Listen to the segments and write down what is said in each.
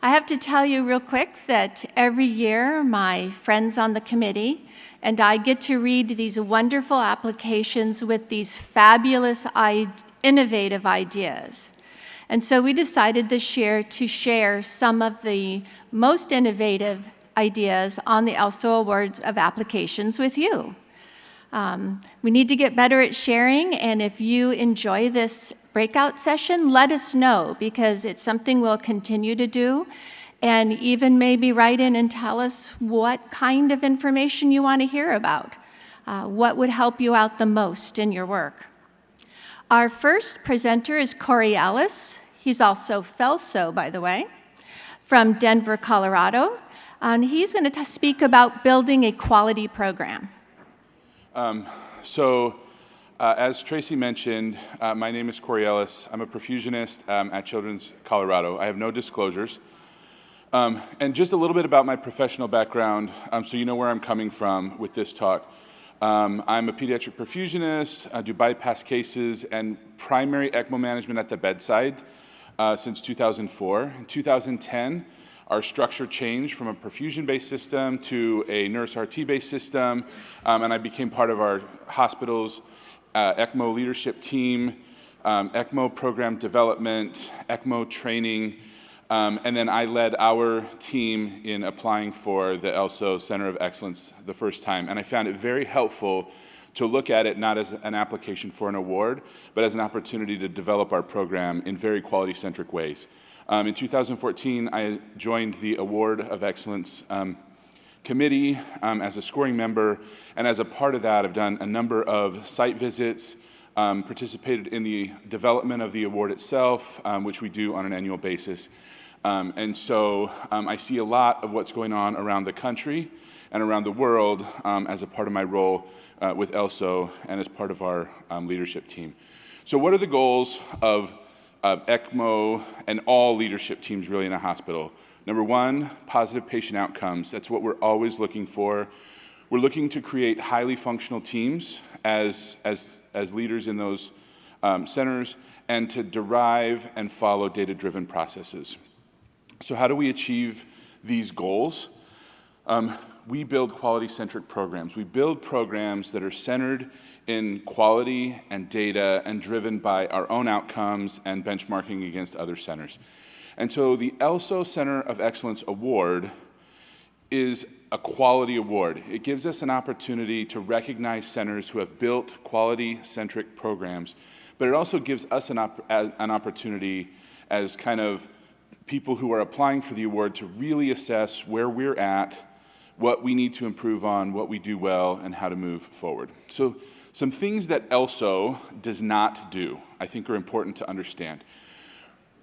I have to tell you real quick that every year my friends on the committee and I get to read these wonderful applications with these fabulous, innovative ideas. And so we decided this year to share some of the most innovative ideas on the ELSO Awards of Applications with you. We need to get better at sharing, and if you enjoy this breakout session, let us know, because it's something we'll continue to do, and even maybe write in and tell us what kind of information you want to hear about, what would help you out the most in your work. Our first presenter is Corey Ellis. He's also FELSO, by the way, from Denver, Colorado, and he's going to speak about building a quality program. As Tracy mentioned, my name is Corey Ellis. I'm a perfusionist at Children's Colorado. I have no disclosures. And just a little bit about my professional background, so you know where I'm coming from with this talk. I'm a pediatric perfusionist. I do bypass cases and primary ECMO management at the bedside since 2004. In 2010, our structure changed from a perfusion-based system to a nurse RT-based system, and I became part of our hospital's ECMO leadership team, ECMO program development, ECMO training, and then I led our team in applying for the ELSO Center of Excellence the first time, and I found it very helpful to look at it not as an application for an award, but as an opportunity to develop our program in very quality-centric ways. In 2014, I joined the Award of Excellence committee as a scoring member, and as a part of that, I've done a number of site visits, participated in the development of the award itself, which we do on an annual basis. And so I see a lot of what's going on around the country and around the world as a part of my role with ELSO and as part of our leadership team. So what are the goals of ECMO and all leadership teams really in a hospital? Number one, positive patient outcomes. That's what we're always looking for. We're looking to create highly functional teams as leaders in those centers, and to derive and follow data-driven processes. So how do we achieve these goals? We build quality-centric programs. We build programs that are centered in quality and data and driven by our own outcomes and benchmarking against other centers. And so the ELSO Center of Excellence Award is a quality award. It gives us an opportunity to recognize centers who have built quality-centric programs, but it also gives us an opportunity as kind of people who are applying for the award to really assess where we're at, what we need to improve on, what we do well, and how to move forward. So some things that ELSO does not do, I think, are important to understand.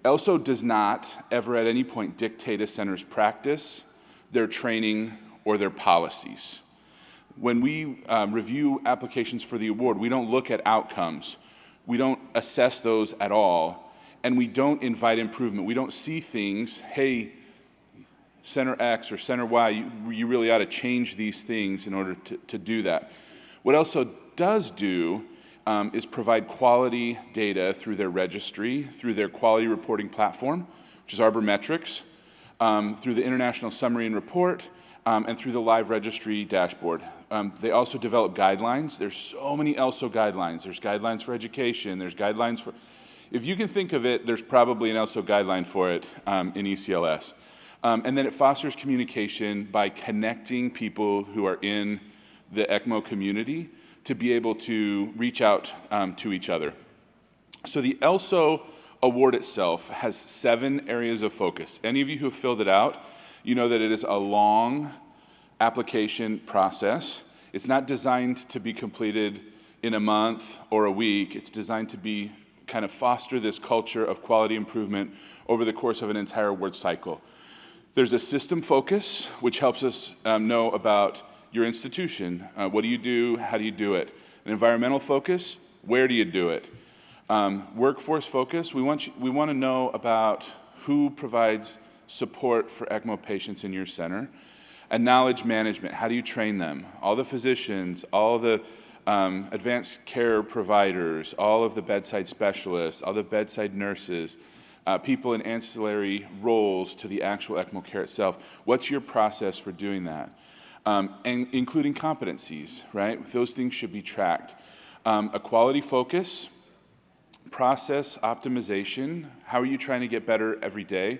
ELSO does not ever at any point dictate a center's practice, their training, or their policies. When we review applications for the award, we don't look at outcomes. We don't assess those at all, and we don't invite improvement. We don't see things, hey, Center X or Center Y, you really ought to change these things in order to do that. What ELSO does do is provide quality data through their registry, through their quality reporting platform, which is Arbormetrics, through the International Summary and Report, and through the live registry dashboard. They also develop guidelines. There's so many ELSO guidelines. There's guidelines for education. There's guidelines for... If you can think of it, there's probably an ELSO guideline for it in ECLS. And then it fosters communication by connecting people who are in the ECMO community to be able to reach out to each other. So the ELSO award itself has 7 areas of focus. Any of you who have filled it out, you know that it is a long application process. It's not designed to be completed in a month or a week. It's designed to be kind of foster this culture of quality improvement over the course of an entire award cycle. There's a system focus, which helps us know about your institution. What do you do? How do you do it? An environmental focus, where do you do it? Workforce focus, we want to know about who provides support for ECMO patients in your center. And knowledge management, how do you train them? All the physicians, all the advanced care providers, all of the bedside specialists, all the bedside nurses, people in ancillary roles to the actual ECMO care itself. What's your process for doing that? And including competencies, right? Those things should be tracked. A quality focus, process optimization, how are you trying to get better every day?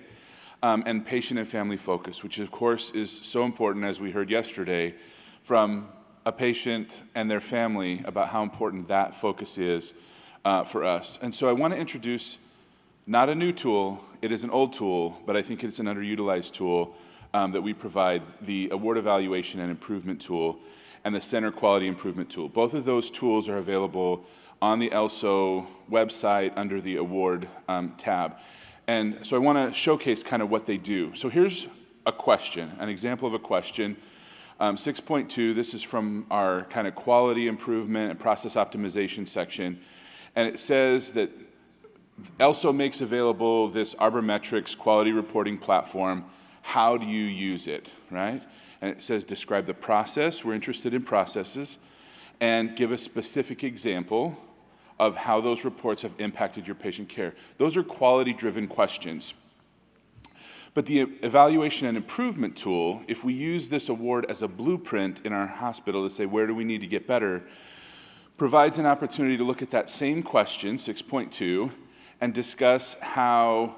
And patient and family focus, which of course is so important, as we heard yesterday, from a patient and their family about how important that focus is for us. And so I want to introduce not a new tool, it is an old tool, but I think it's an underutilized tool that we provide, the Award Evaluation and Improvement Tool and the Center Quality Improvement Tool. Both of those tools are available on the ELSO website under the Award tab. And so I want to showcase kind of what they do. So here's a question, an example of a question. 6.2, this is from our kind of quality improvement and process optimization section. And it says that ELSO makes available this Arbormetrics quality reporting platform. How do you use it, right? And it says describe the process. We're interested in processes. And give a specific example of how those reports have impacted your patient care. Those are quality-driven questions. But the evaluation and improvement tool, if we use this award as a blueprint in our hospital to say where do we need to get better, provides an opportunity to look at that same question, 6.2, and discuss how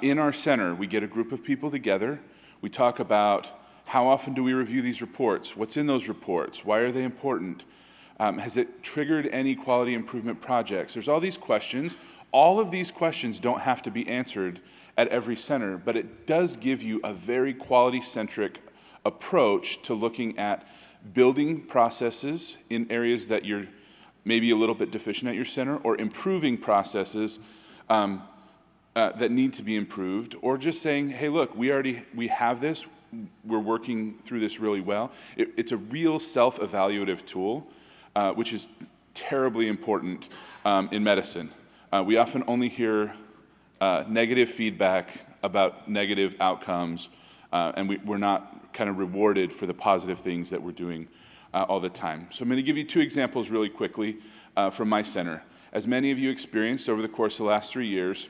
in our center we get a group of people together. We talk about how often do we review these reports, what's in those reports, why are they important, has it triggered any quality improvement projects? There's all these questions. All of these questions don't have to be answered at every center, but it does give you a very quality-centric approach to looking at building processes in areas that you're maybe a little bit deficient at your center, or improving processes that need to be improved, or just saying, hey, look, we have this, we're working through this really well. It's a real self-evaluative tool, which is terribly important in medicine. We often only hear negative feedback about negative outcomes, and we're not kind of rewarded for the positive things that we're doing all the time. So I'm going to give you two examples really quickly from my center. As many of you experienced over the course of the last 3 years,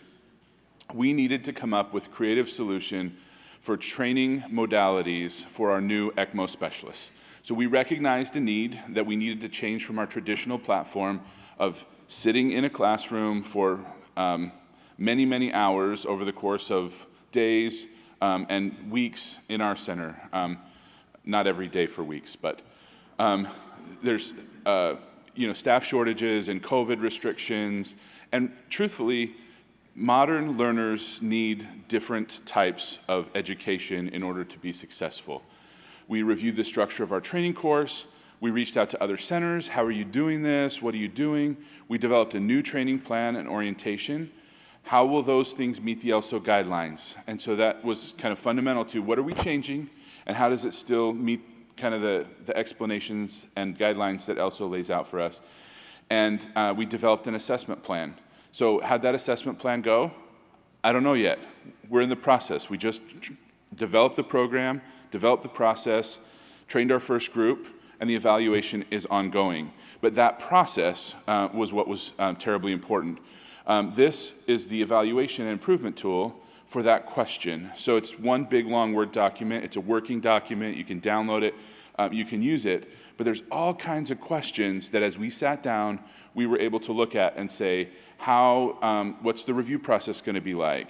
we needed to come up with a creative solution for training modalities for our new ECMO specialists. So we recognized a need that we needed to change from our traditional platform of sitting in a classroom for many, many hours over the course of days and weeks in our center. Not every day for weeks, but there's staff shortages and COVID restrictions, and truthfully, modern learners need different types of education in order to be successful. We reviewed the structure of our training course. We reached out to other centers. How are you doing this? What are you doing? We developed a new training plan and orientation. How will those things meet the ELSO guidelines? And so that was kind of fundamental to what are we changing, and how does it still meet kind of the explanations and guidelines that ELSO lays out for us. And we developed an assessment plan. So how'd that assessment plan go? I don't know yet. We're in the process. We just developed the program, developed the process, trained our first group, and the evaluation is ongoing. But that process was what was terribly important. This is the evaluation and improvement tool for that question. So it's one big long Word document. It's a working document. You can download it. You can use it. But there's all kinds of questions that as we sat down, we were able to look at and say, what's the review process going to be like?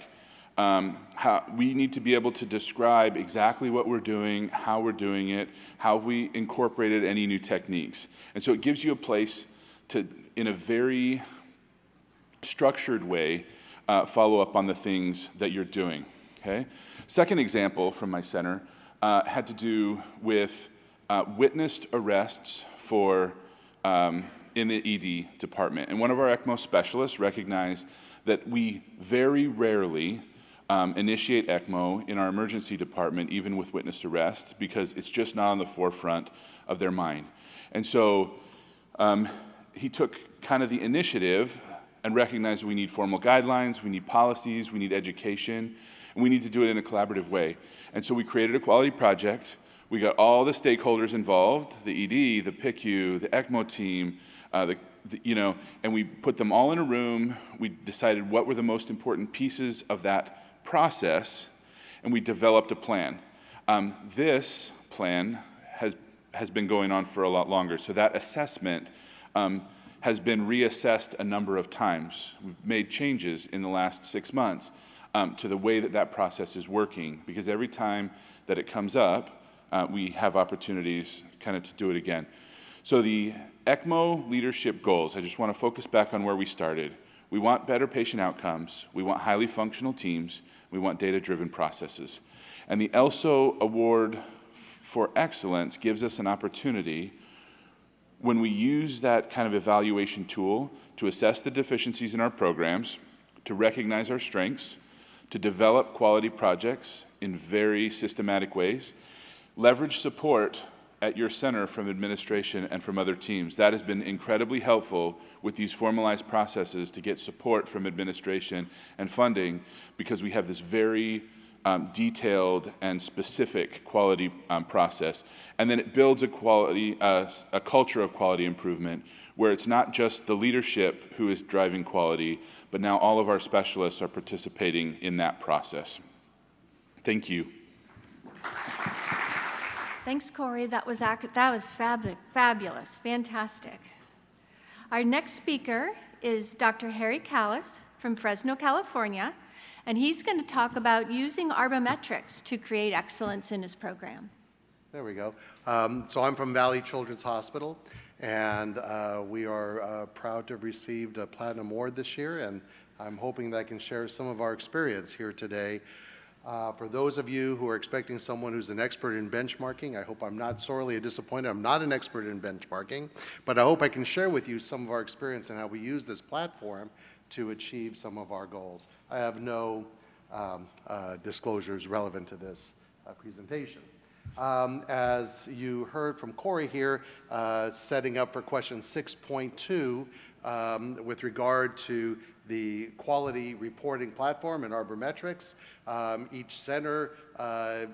How we need to be able to describe exactly what we're doing, how we're doing it, how have we incorporated any new techniques. And so it gives you a place to, in a very structured way, follow up on the things that you're doing, okay? Second example from my center had to do with witnessed arrests in the ED department. And one of our ECMO specialists recognized that we very rarely initiate ECMO in our emergency department, even with witnessed arrest, because it's just not on the forefront of their mind. And so he took kind of the initiative and recognized we need formal guidelines, we need policies, we need education, and we need to do it in a collaborative way. And so we created a quality project We got all the stakeholders involved, the ED, the PICU, the ECMO team, and we put them all in a room. We decided what were the most important pieces of that process, and we developed a plan. This plan has been going on for a lot longer, so that assessment has been reassessed a number of times. We've made changes in the last 6 months to the way that process is working, because every time that it comes up, we have opportunities kind of to do it again. So the ECMO leadership goals, I just want to focus back on where we started. We want better patient outcomes. We want highly functional teams. We want data-driven processes. And the ELSO Award for Excellence gives us an opportunity, when we use that kind of evaluation tool, to assess the deficiencies in our programs, to recognize our strengths, to develop quality projects in very systematic ways, leverage support at your center from administration and from other teams. That has been incredibly helpful with these formalized processes to get support from administration and funding, because we have this very detailed and specific quality process. And then it builds a culture of quality improvement, where it's not just the leadership who is driving quality, but now all of our specialists are participating in that process. Thank you. Thanks, Corey. That was fabulous, fantastic. Our next speaker is Dr. Harry Callis from Fresno, California, and he's going to talk about using Arbometrics to create excellence in his program. There we go. So I'm from Valley Children's Hospital, and we are proud to have received a Platinum Award this year, and I'm hoping that I can share some of our experience here today. For those of you who are expecting someone who's an expert in benchmarking, I hope I'm not sorely disappointed. I'm not an expert in benchmarking, but I hope I can share with you some of our experience and how we use this platform to achieve some of our goals. I have no disclosures relevant to this presentation. As you heard from Corey here, setting up for question 6.2 with regard to the quality reporting platform in Arbometrics. Each center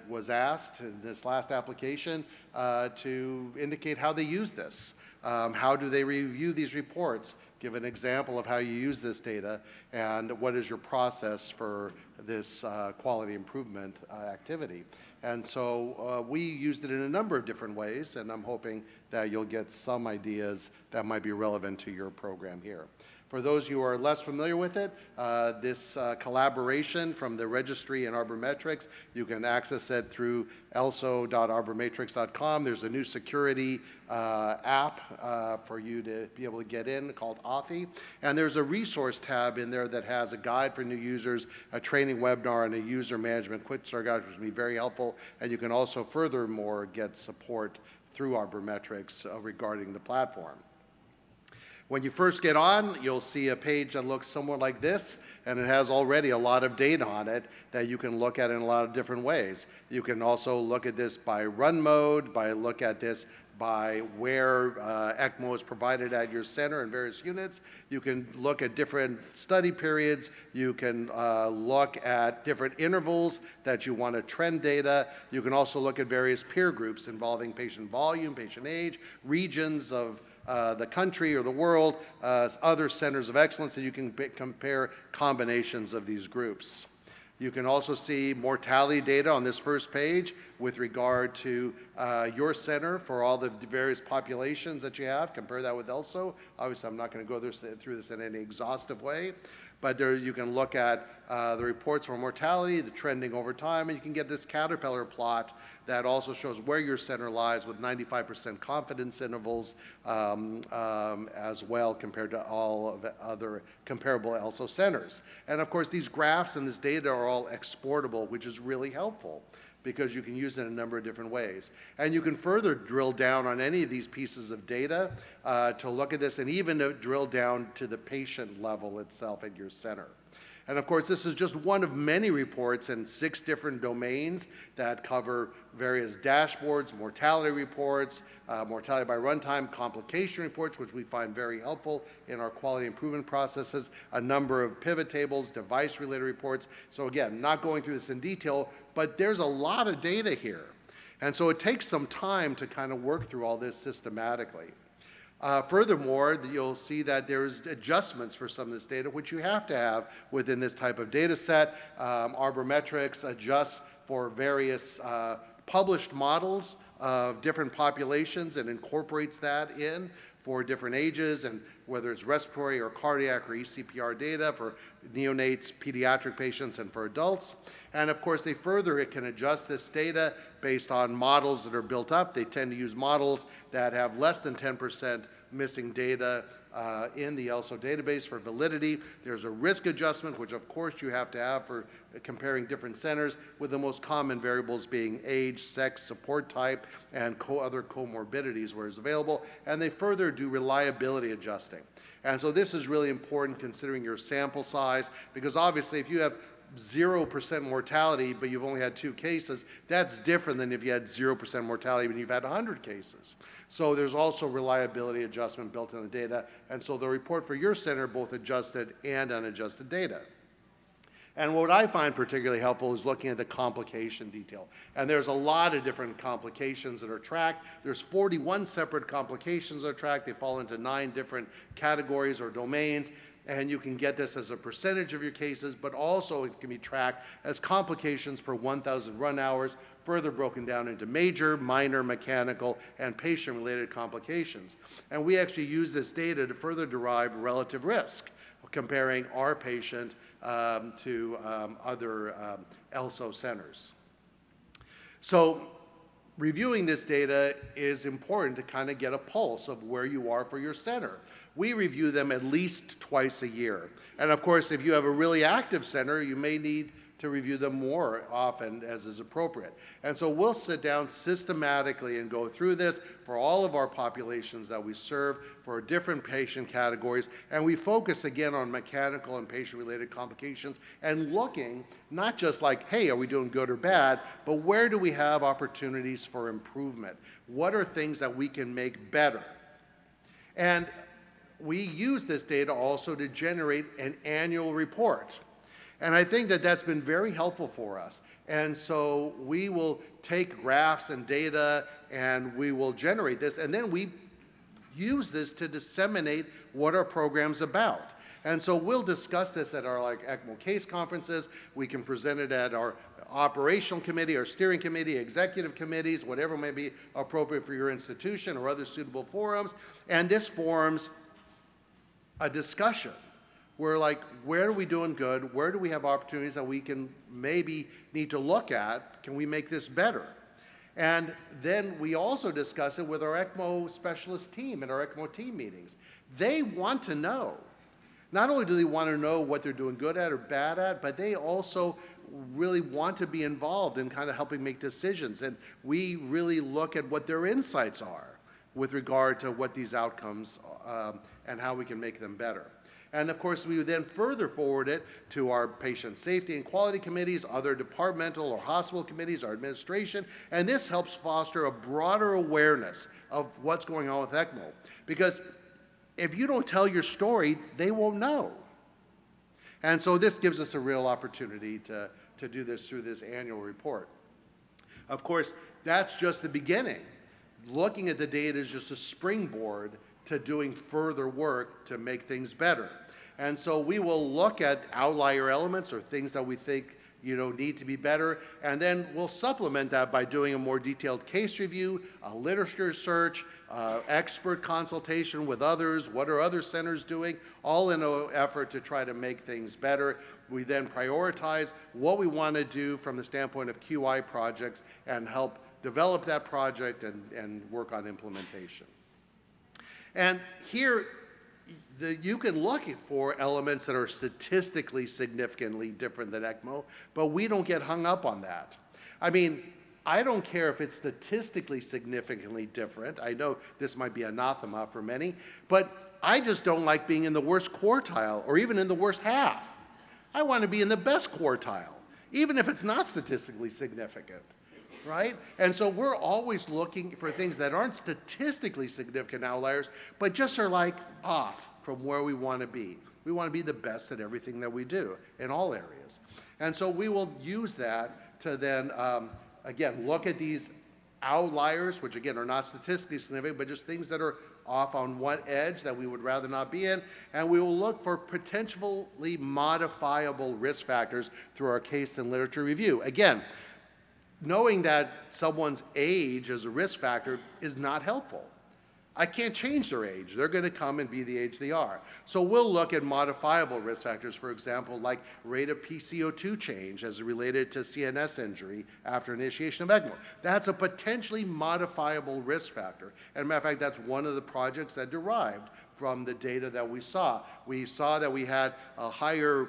was asked in this last application to indicate how they use this. How do they review these reports? Give an example of how you use this data, and what is your process for this quality improvement activity. And so we used it in a number of different ways, and I'm hoping that you'll get some ideas that might be relevant to your program here. For those who are less familiar with it, this collaboration from the registry and Arbometrics, you can access it through elso.arbometrics.com. There's a new security app for you to be able to get in called Authy. And there's a resource tab in there that has a guide for new users, a training webinar, and a user management quick start guide, which will be very helpful. And you can also furthermore get support through Arbometrics regarding the platform. When you first get on, you'll see a page that looks somewhat like this, and it has already a lot of data on it that you can look at in a lot of different ways. You can also look at this by run mode, look at this by where ECMO is provided at your center in various units. You can look at different study periods. You can look at different intervals that you want to trend data. You can also look at various peer groups involving patient volume, patient age, regions of the country or the world, other centers of excellence, and you can compare combinations of these groups. You can also see mortality data on this first page with regard to your center for all the various populations that you have. Compare that with ELSO. Obviously, I'm not going to go through this in any exhaustive way, but there you can look at the reports for mortality, the trending over time, and you can get this caterpillar plot that also shows where your center lies with 95% confidence intervals as well compared to all of the other comparable ELSO centers. And of course, these graphs and this data are all exportable, which is really helpful, because you can use it in a number of different ways. And you can further drill down on any of these pieces of data to look at this, and even to drill down to the patient level itself at your center. And of course, this is just one of many reports in 6 different domains that cover various dashboards, mortality reports, mortality by runtime, complication reports, which we find very helpful in our quality improvement processes, a number of pivot tables, device-related reports. So again, not going through this in detail, but there's a lot of data here. And so it takes some time to kind of work through all this systematically. Furthermore, you'll see that there's adjustments for some of this data, which you have to have within this type of data set. Arbormetrics adjusts for various published models of different populations and incorporates that in for different ages, and whether it's respiratory or cardiac or ECPR data for neonates, pediatric patients, and for adults. And of course, it can adjust this data based on models that are built up. They tend to use models that have less than 10% missing data in the ELSO database for validity. There's a risk adjustment, which of course you have to have for comparing different centers, with the most common variables being age, sex, support type, and other comorbidities where it's available. And they further do reliability adjusting. And so this is really important considering your sample size, because obviously if you have 0% mortality, but you've only had 2 cases, that's different than if you had 0% mortality when you've had 100 cases. So there's also reliability adjustment built in the data, and so the report for your center both adjusted and unadjusted data. And what I find particularly helpful is looking at the complication detail. And there's a lot of different complications that are tracked. There's 41 separate complications that are tracked. They fall into 9 different categories or domains. And you can get this as a percentage of your cases, but also it can be tracked as complications per 1,000 run hours, further broken down into major, minor, mechanical, and patient-related complications. And we actually use this data to further derive relative risk, comparing our patient to other ELSO centers. So reviewing this data is important to kind of get a pulse of where you are for your center. We review them at least twice a year. And of course, if you have a really active center, you may need to review them more often as is appropriate. And so we'll sit down systematically and go through this for all of our populations that we serve for different patient categories. And we focus again on mechanical and patient-related complications and looking not just like, hey, are we doing good or bad, but where do we have opportunities for improvement? What are things that we can make better? And we use this data also to generate an annual report. And I think that that's been very helpful for us. And so we will take graphs and data and we will generate this, and then we use this to disseminate what our program's about. And so we'll discuss this at our ECMO case conferences. We can present it at our operational committee, our steering committee, executive committees, whatever may be appropriate for your institution or other suitable forums. And this forms a discussion. We're like, where are we doing good? Where do we have opportunities that we can maybe need to look at? Can we make this better? And then we also discuss it with our ECMO specialist team and our ECMO team meetings. They want to know. Not only do they want to know what they're doing good at or bad at, but they also really want to be involved in kind of helping make decisions. And we really look at what their insights are with regard to what these outcomes and how we can make them better. And of course, we would then further forward it to our patient safety and quality committees, other departmental or hospital committees, our administration, and this helps foster a broader awareness of what's going on with ECMO. Because if you don't tell your story, they won't know. And so this gives us a real opportunity to do this through this annual report. Of course, that's just the beginning. Looking at the data is just a springboard to doing further work to make things better. And so we will look at outlier elements or things that we think need to be better, and then we'll supplement that by doing a more detailed case review, a literature search, expert consultation with others, what are other centers doing, all in an effort to try to make things better. We then prioritize what we want to do from the standpoint of QI projects and help develop that project and work on implementation. And here, you can look for elements that are statistically significantly different than ECMO, but we don't get hung up on that. I mean, I don't care if it's statistically significantly different. I know this might be anathema for many, but I just don't like being in the worst quartile or even in the worst half. I want to be in the best quartile, even if it's not statistically significant. Right? And so we're always looking for things that aren't statistically significant outliers, but just are like off from where we want to be. We want to be the best at everything that we do in all areas. And so we will use that to then, again, look at these outliers, which again are not statistically significant, but just things that are off on one edge that we would rather not be in. And we will look for potentially modifiable risk factors through our case and literature review. Again, knowing that someone's age as a risk factor is not helpful. I can't change their age. They're going to come and be the age they are. So we'll look at modifiable risk factors, for example, like rate of PCO2 change as related to CNS injury after initiation of ECMO. That's a potentially modifiable risk factor. And as a matter of fact, that's one of the projects that derived from the data that we saw. We saw that we had a higher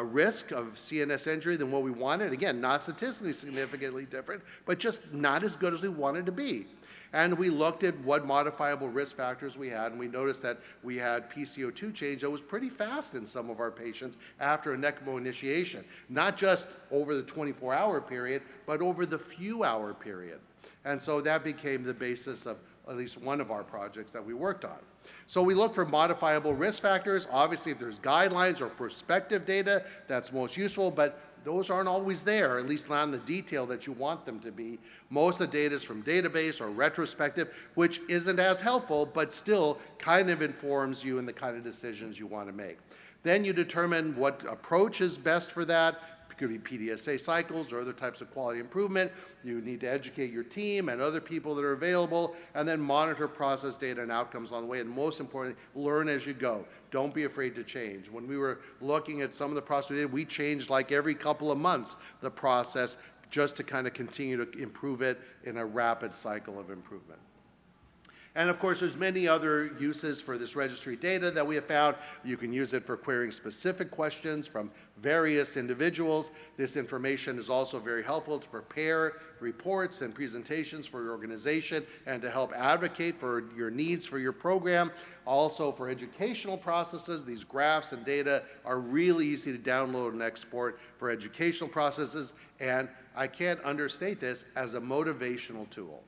risk of CNS injury than what we wanted. Again, not statistically significantly different, but just not as good as we wanted to be. And we looked at what modifiable risk factors we had, and we noticed that we had PCO2 change that was pretty fast in some of our patients after an ECMO initiation, not just over the 24-hour period, but over the few-hour period. And so that became the basis of at least one of our projects that we worked on. So we look for modifiable risk factors. Obviously, if there's guidelines or prospective data, that's most useful, but those aren't always there, at least not in the detail that you want them to be. Most of the data is from database or retrospective, which isn't as helpful, but still kind of informs you in the kind of decisions you want to make. Then you determine what approach is best for that. It could be PDSA cycles or other types of quality improvement. You need to educate your team and other people that are available, and then monitor process data and outcomes on the way. And most importantly, learn as you go. Don't be afraid to change. When we were looking at some of the process data, we changed like every couple of months the process just to kind of continue to improve it in a rapid cycle of improvement. And of course, there's many other uses for this registry data that we have found. You can use it for querying specific questions from various individuals. This information is also very helpful to prepare reports and presentations for your organization and to help advocate for your needs for your program. Also for educational processes, these graphs and data are really easy to download and export for educational processes. And I can't understate this as a motivational tool.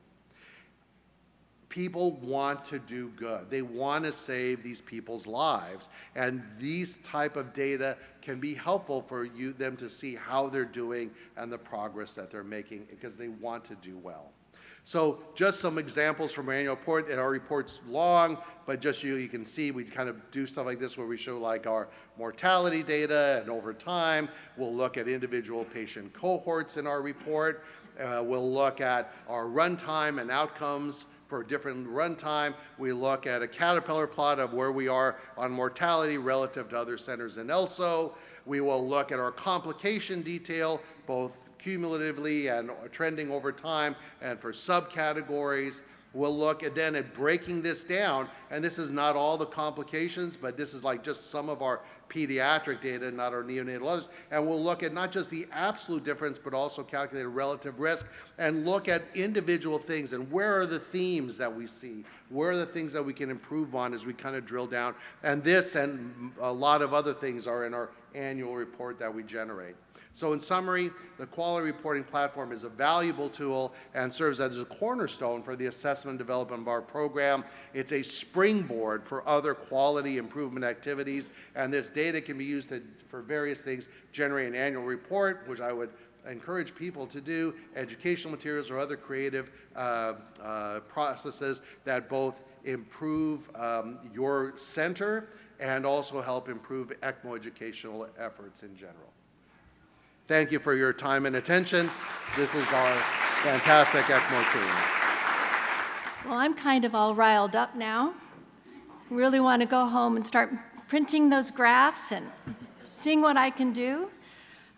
People want to do good. They want to save these people's lives. And these type of data can be helpful for them to see how they're doing and the progress that they're making because they want to do well. So just some examples from our annual report, and our report's long, but just you can see we kind of do stuff like this where we show like our mortality data and over time. We'll look at individual patient cohorts in our report. We'll look at our runtime and outcomes for different runtime. We look at a caterpillar plot of where we are on mortality relative to other centers in ELSO. We will look at our complication detail, both cumulatively and trending over time, and for subcategories. We'll look then at breaking this down, and this is not all the complications, but this is like just some of our pediatric data, not our neonatal others, and we'll look at not just the absolute difference, but also calculate a relative risk, and look at individual things, and where are the themes that we see? Where are the things that we can improve on as we kind of drill down? And this and a lot of other things are in our annual report that we generate. So in summary, the quality reporting platform is a valuable tool and serves as a cornerstone for the assessment and development of our program. It's a springboard for other quality improvement activities, and this data can be used for various things, generate an annual report, which I would encourage people to do, educational materials or other creative processes that both improve your center and also help improve ECMO educational efforts in general. Thank you for your time and attention. This is our fantastic ECMO team. Well, I'm kind of all riled up now. Really want to go home and start printing those graphs and seeing what I can do.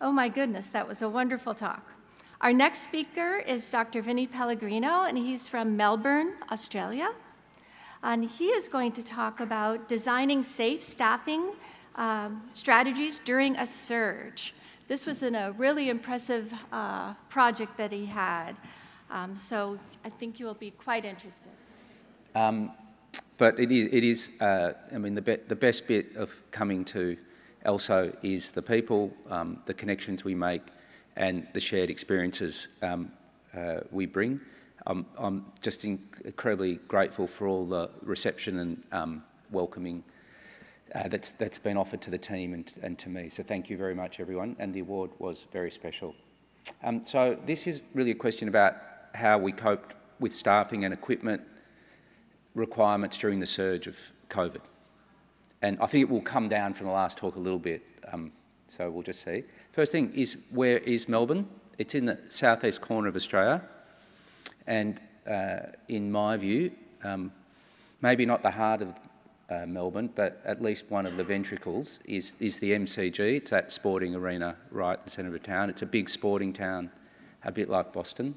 Oh my goodness, that was a wonderful talk. Our next speaker is Dr. Vinny Pellegrino, and he's from Melbourne, Australia. And he is going to talk about designing safe staffing strategies during a surge. This was a really impressive project that he had. So I think you will be quite interested. But it is I mean, the best bit of coming to ELSO is the people, the connections we make, and the shared experiences we bring. I'm just incredibly grateful for all the reception and welcoming that's been offered to the team and to me. So thank you very much, everyone, and the award was very special. So this is really a question about how we coped with staffing and equipment requirements during the surge of COVID. And I think it will come down from the last talk a little bit, so we'll just see. First thing is, where is Melbourne? It's in the southeast corner of Australia, and in my view, maybe not the heart of Melbourne, but at least one of the ventricles is the MCG. It's that sporting arena right in the centre of town. It's a big sporting town, a bit like Boston.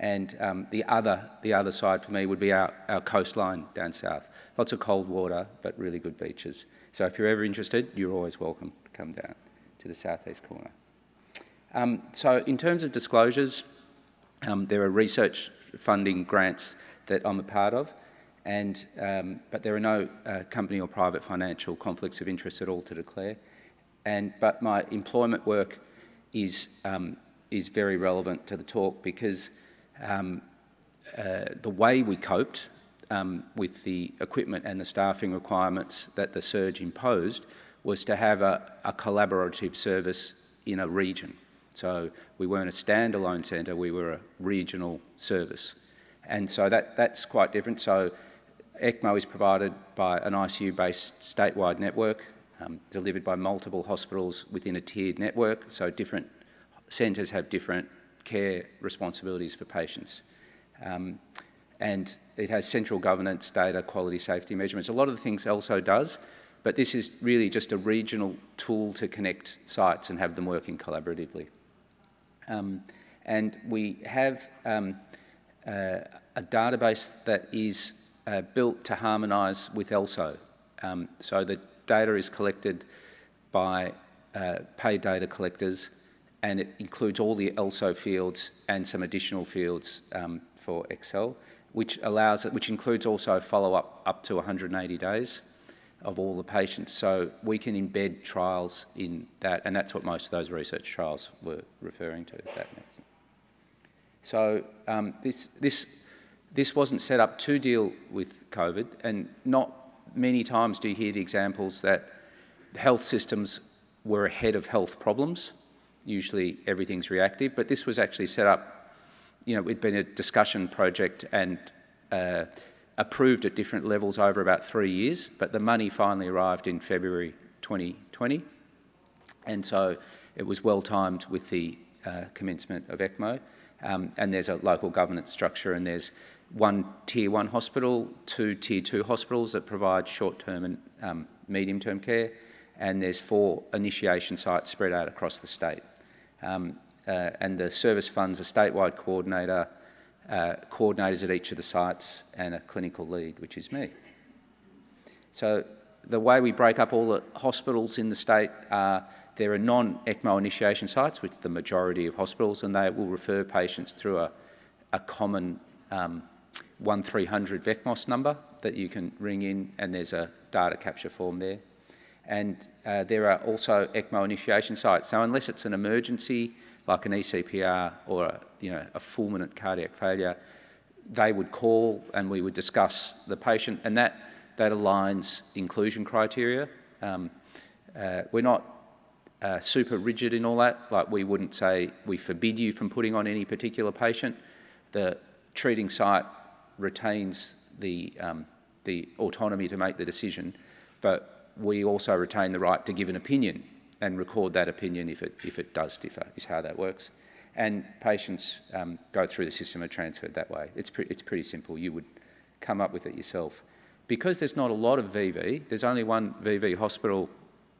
And the other side for me would be our coastline down south. Lots of cold water, but really good beaches. So if you're ever interested, you're always welcome to come down to the southeast corner. So in terms of disclosures, there are research funding grants that I'm a part of, and but there are no company or private financial conflicts of interest at all to declare. But my employment work is very relevant to the talk, because the way we coped with the equipment and the staffing requirements that the surge imposed was to have a collaborative service in a region. So we weren't a standalone centre, we were a regional service. And so that's quite different. So ECMO is provided by an ICU-based statewide network, delivered by multiple hospitals within a tiered network. So different centres have different care responsibilities for patients. And it has central governance, data, quality, safety measurements. A lot of the things ELSO does, but this is really just a regional tool to connect sites and have them working collaboratively. And we have a database that is built to harmonise with ELSO. So the data is collected by paid data collectors, and it includes all the ELSO fields and some additional fields for Excel, which includes also follow-up up to 180 days of all the patients. So we can embed trials in that, and that's what most of those research trials were referring to. That makes sense. So this wasn't set up to deal with COVID, and not many times do you hear the examples that health systems were ahead of health problems. Usually everything's reactive, but this was actually set up, it'd been a discussion project and approved at different levels over about 3 years, but the money finally arrived in February 2020, and so it was well timed with the commencement of ECMO. And there's a local governance structure, and there's one Tier 1 hospital, 2 Tier 2 hospitals that provide short-term and medium-term care, and there's 4 initiation sites spread out across the state. And the service funds a statewide coordinator, coordinators at each of the sites, and a clinical lead, which is me. So the way we break up all the hospitals in the state are, there are non-ECMO initiation sites, which the majority of hospitals, and they will refer patients through a common 1300 VECMOS number that you can ring in, and there's a data capture form there. And there are also ECMO initiation sites. So unless it's an emergency, like an ECPR or a fulminant cardiac failure, they would call and we would discuss the patient, and that aligns inclusion criteria. We're not super rigid in all that. Like, we wouldn't say we forbid you from putting on any particular patient. The treating site retains the autonomy to make the decision, but we also retain the right to give an opinion and record that opinion if it does differ, is how that works. And patients go through the system and transferred that way. It's pretty simple. You would come up with it yourself. Because there's not a lot of VV, there's only one VV hospital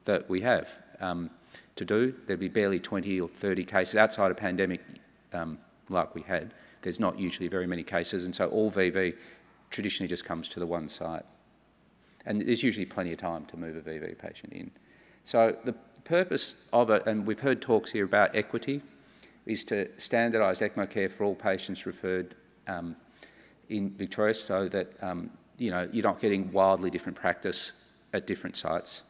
that we have to do. There'd be barely 20 or 30 cases outside a pandemic like we had. There's not usually very many cases, and so all VV traditionally just comes to the one site. And there's usually plenty of time to move a VV patient in. So the purpose of it, and we've heard talks here about equity, is to standardise ECMO care for all patients referred in Victoria, so that you're not getting wildly different practice at different sites.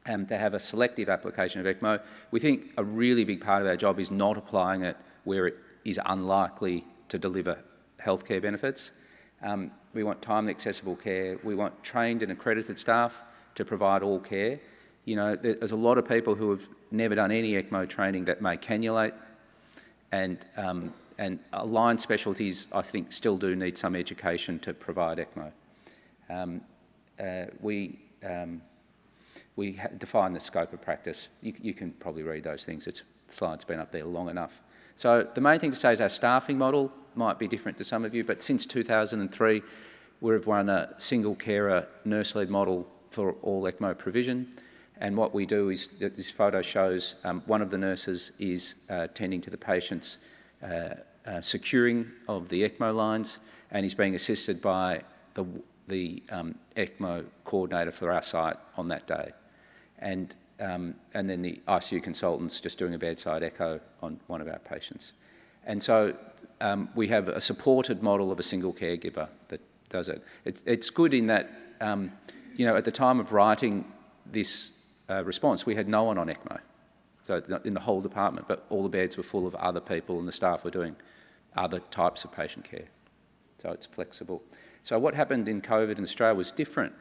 To have a selective application of ECMO, we think a really big part of our job is not applying it where it is unlikely to deliver healthcare benefits. We want timely, accessible care. We want trained and accredited staff to provide all care. There's a lot of people who have never done any ECMO training that may cannulate, and And aligned specialties, I think, still do need some education to provide ECMO. We define the scope of practice. You can probably read those things. The slide's been up there long enough. So the main thing to say is our staffing model might be different to some of you, but since 2003, we've run a single carer nurse-led model for all ECMO provision. And what we do is, this photo shows one of the nurses is tending to the patient's securing of the ECMO lines, and he's being assisted by the ECMO coordinator for our site on that day. And then the ICU consultant's just doing a bedside echo on one of our patients. And so we have a supported model of a single caregiver that does it. It's good in that, you know, at the time of writing this response, we had no one on ECMO, so in the whole department, but all the beds were full of other people and the staff were doing other types of patient care. So it's flexible. So what happened in COVID in Australia was different.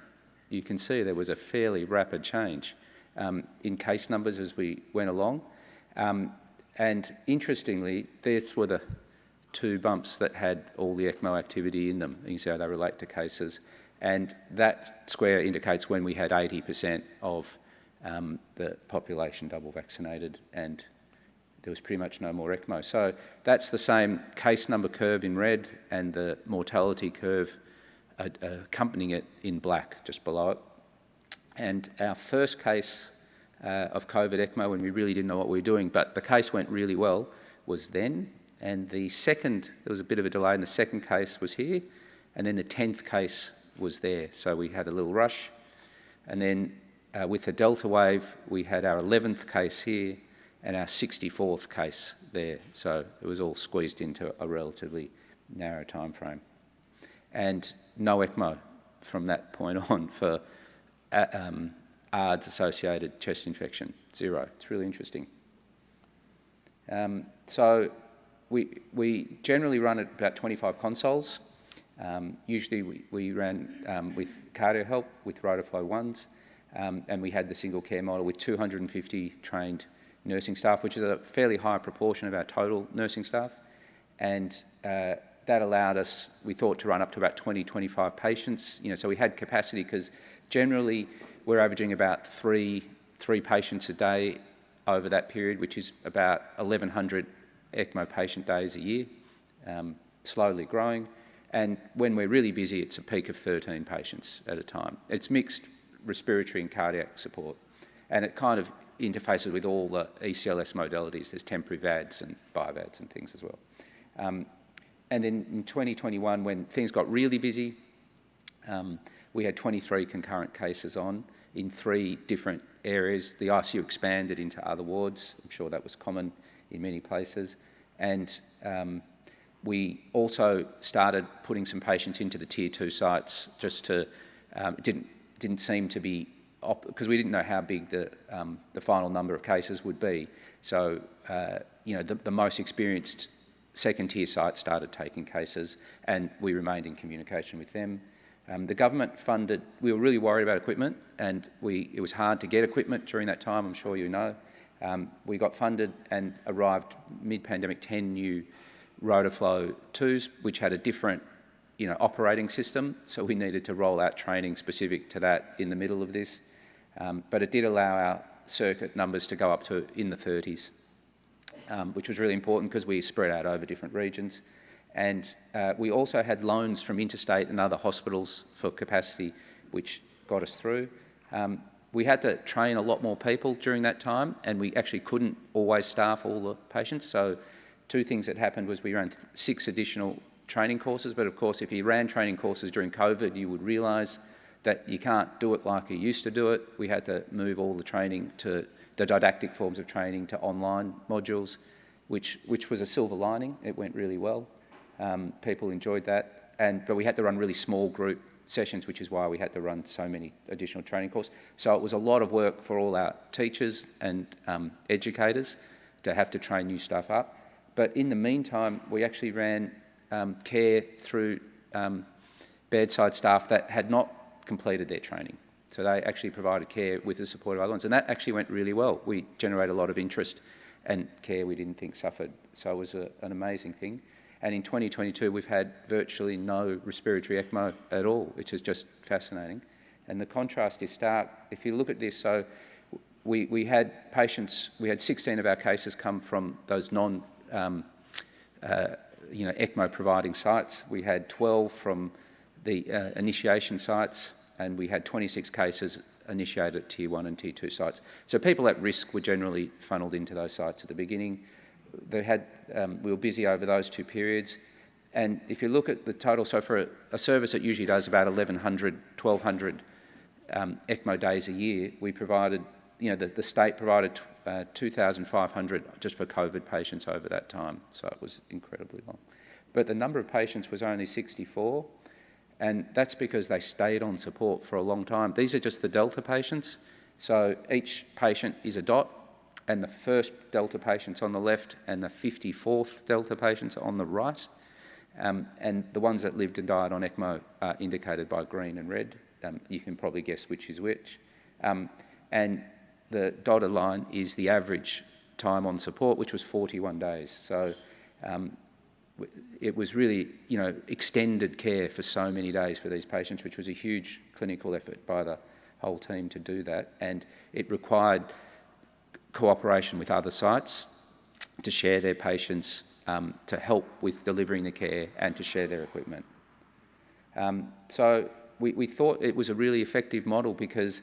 You can see there was a fairly rapid change in case numbers as we went along. And interestingly, these were the two bumps that had all the ECMO activity in them. You can see how they relate to cases. And that square indicates when we had 80% of the population double vaccinated, and there was pretty much no more ECMO. So that's the same case number curve in red and the mortality curve accompanying it in black just below it. And our first case of COVID ECMO, when we really didn't know what we were doing, but the case went really well, was then. And the second, there was a bit of a delay, and the second case was here, and then the 10th case was there. So we had a little rush. And then with the Delta wave, we had our 11th case here and our 64th case there. So it was all squeezed into a relatively narrow time frame. And no ECMO from that point on for ARDS-associated chest infection, 0. It's really interesting. So we generally run at about 25 consoles. Usually we ran with cardio help with Rotoflow 1s, and we had the single care model with 250 trained nursing staff, which is a fairly high proportion of our total nursing staff. And that allowed us, we thought, to run up to about 20, 25 patients. You know, so we had capacity because generally we're averaging about three patients a day over that period, which is about 1,100 ECMO patient days a year, slowly growing. And when we're really busy, it's a peak of 13 patients at a time. It's mixed respiratory and cardiac support. And it kind of interfaces with all the ECLS modalities. There's temporary VADs and BIVADs and things as well. And then in 2021, when things got really busy, we had 23 concurrent cases on in 3 different areas. The ICU expanded into other wards. I'm sure that was common in many places. And we also started putting some patients into the Tier 2 sites just to, didn't seem to be, because we didn't know how big the final number of cases would be. So, you know, the most experienced second-tier sites started taking cases, and we remained in communication with them. The government funded, we were really worried about equipment, and it was hard to get equipment during that time, I'm sure you know. We got funded and arrived mid-pandemic 10 new Rotoflow 2s, which had a different, you know, operating system, so we needed to roll out training specific to that in the middle of this. But it did allow our circuit numbers to go up to in the 30s, which was really important because we spread out over different regions. And we also had loans from interstate and other hospitals for capacity, which got us through. We had to train a lot more people during that time, and we actually couldn't always staff all the patients. So 2 things that happened was we ran 6 additional training courses, but of course if you ran training courses during COVID, you would realise that you can't do it like you used to do it. We had to move all the training to the didactic forms of training to online modules, which was a silver lining. It went really well. People enjoyed that, but we had to run really small group sessions, which is why we had to run so many additional training courses. So it was a lot of work for all our teachers and educators to have to train new staff up. But in the meantime, we actually ran care through bedside staff that had not completed their training. So they actually provided care with the support of other ones, and that actually went really well. We generated a lot of interest, and care we didn't think suffered. So it was an amazing thing. And in 2022, we've had virtually no respiratory ECMO at all, which is just fascinating. And the contrast is stark. If you look at this, so we had patients, we had 16 of our cases come from those ECMO providing sites. We had 12 from the initiation sites, and we had 26 cases initiated at Tier 1 and Tier 2 sites. So people at risk were generally funneled into those sites at the beginning. We were busy over those 2 periods. And if you look at the total, so for a service that usually does about 1,100, 1,200 ECMO days a year, we provided, the state provided 2,500 just for COVID patients over that time. So it was incredibly long. But the number of patients was only 64. And that's because they stayed on support for a long time. These are just the Delta patients. So each patient is a dot, and the first Delta patient's on the left, and the 54th Delta patient's on the right. And the ones that lived and died on ECMO are indicated by green and red. You can probably guess which is which. And the dotted line is the average time on support, which was 41 days. So it was really, extended care for so many days for these patients, which was a huge clinical effort by the whole team to do that. And it required cooperation with other sites to share their patients, to help with delivering the care and to share their equipment. So we thought it was a really effective model because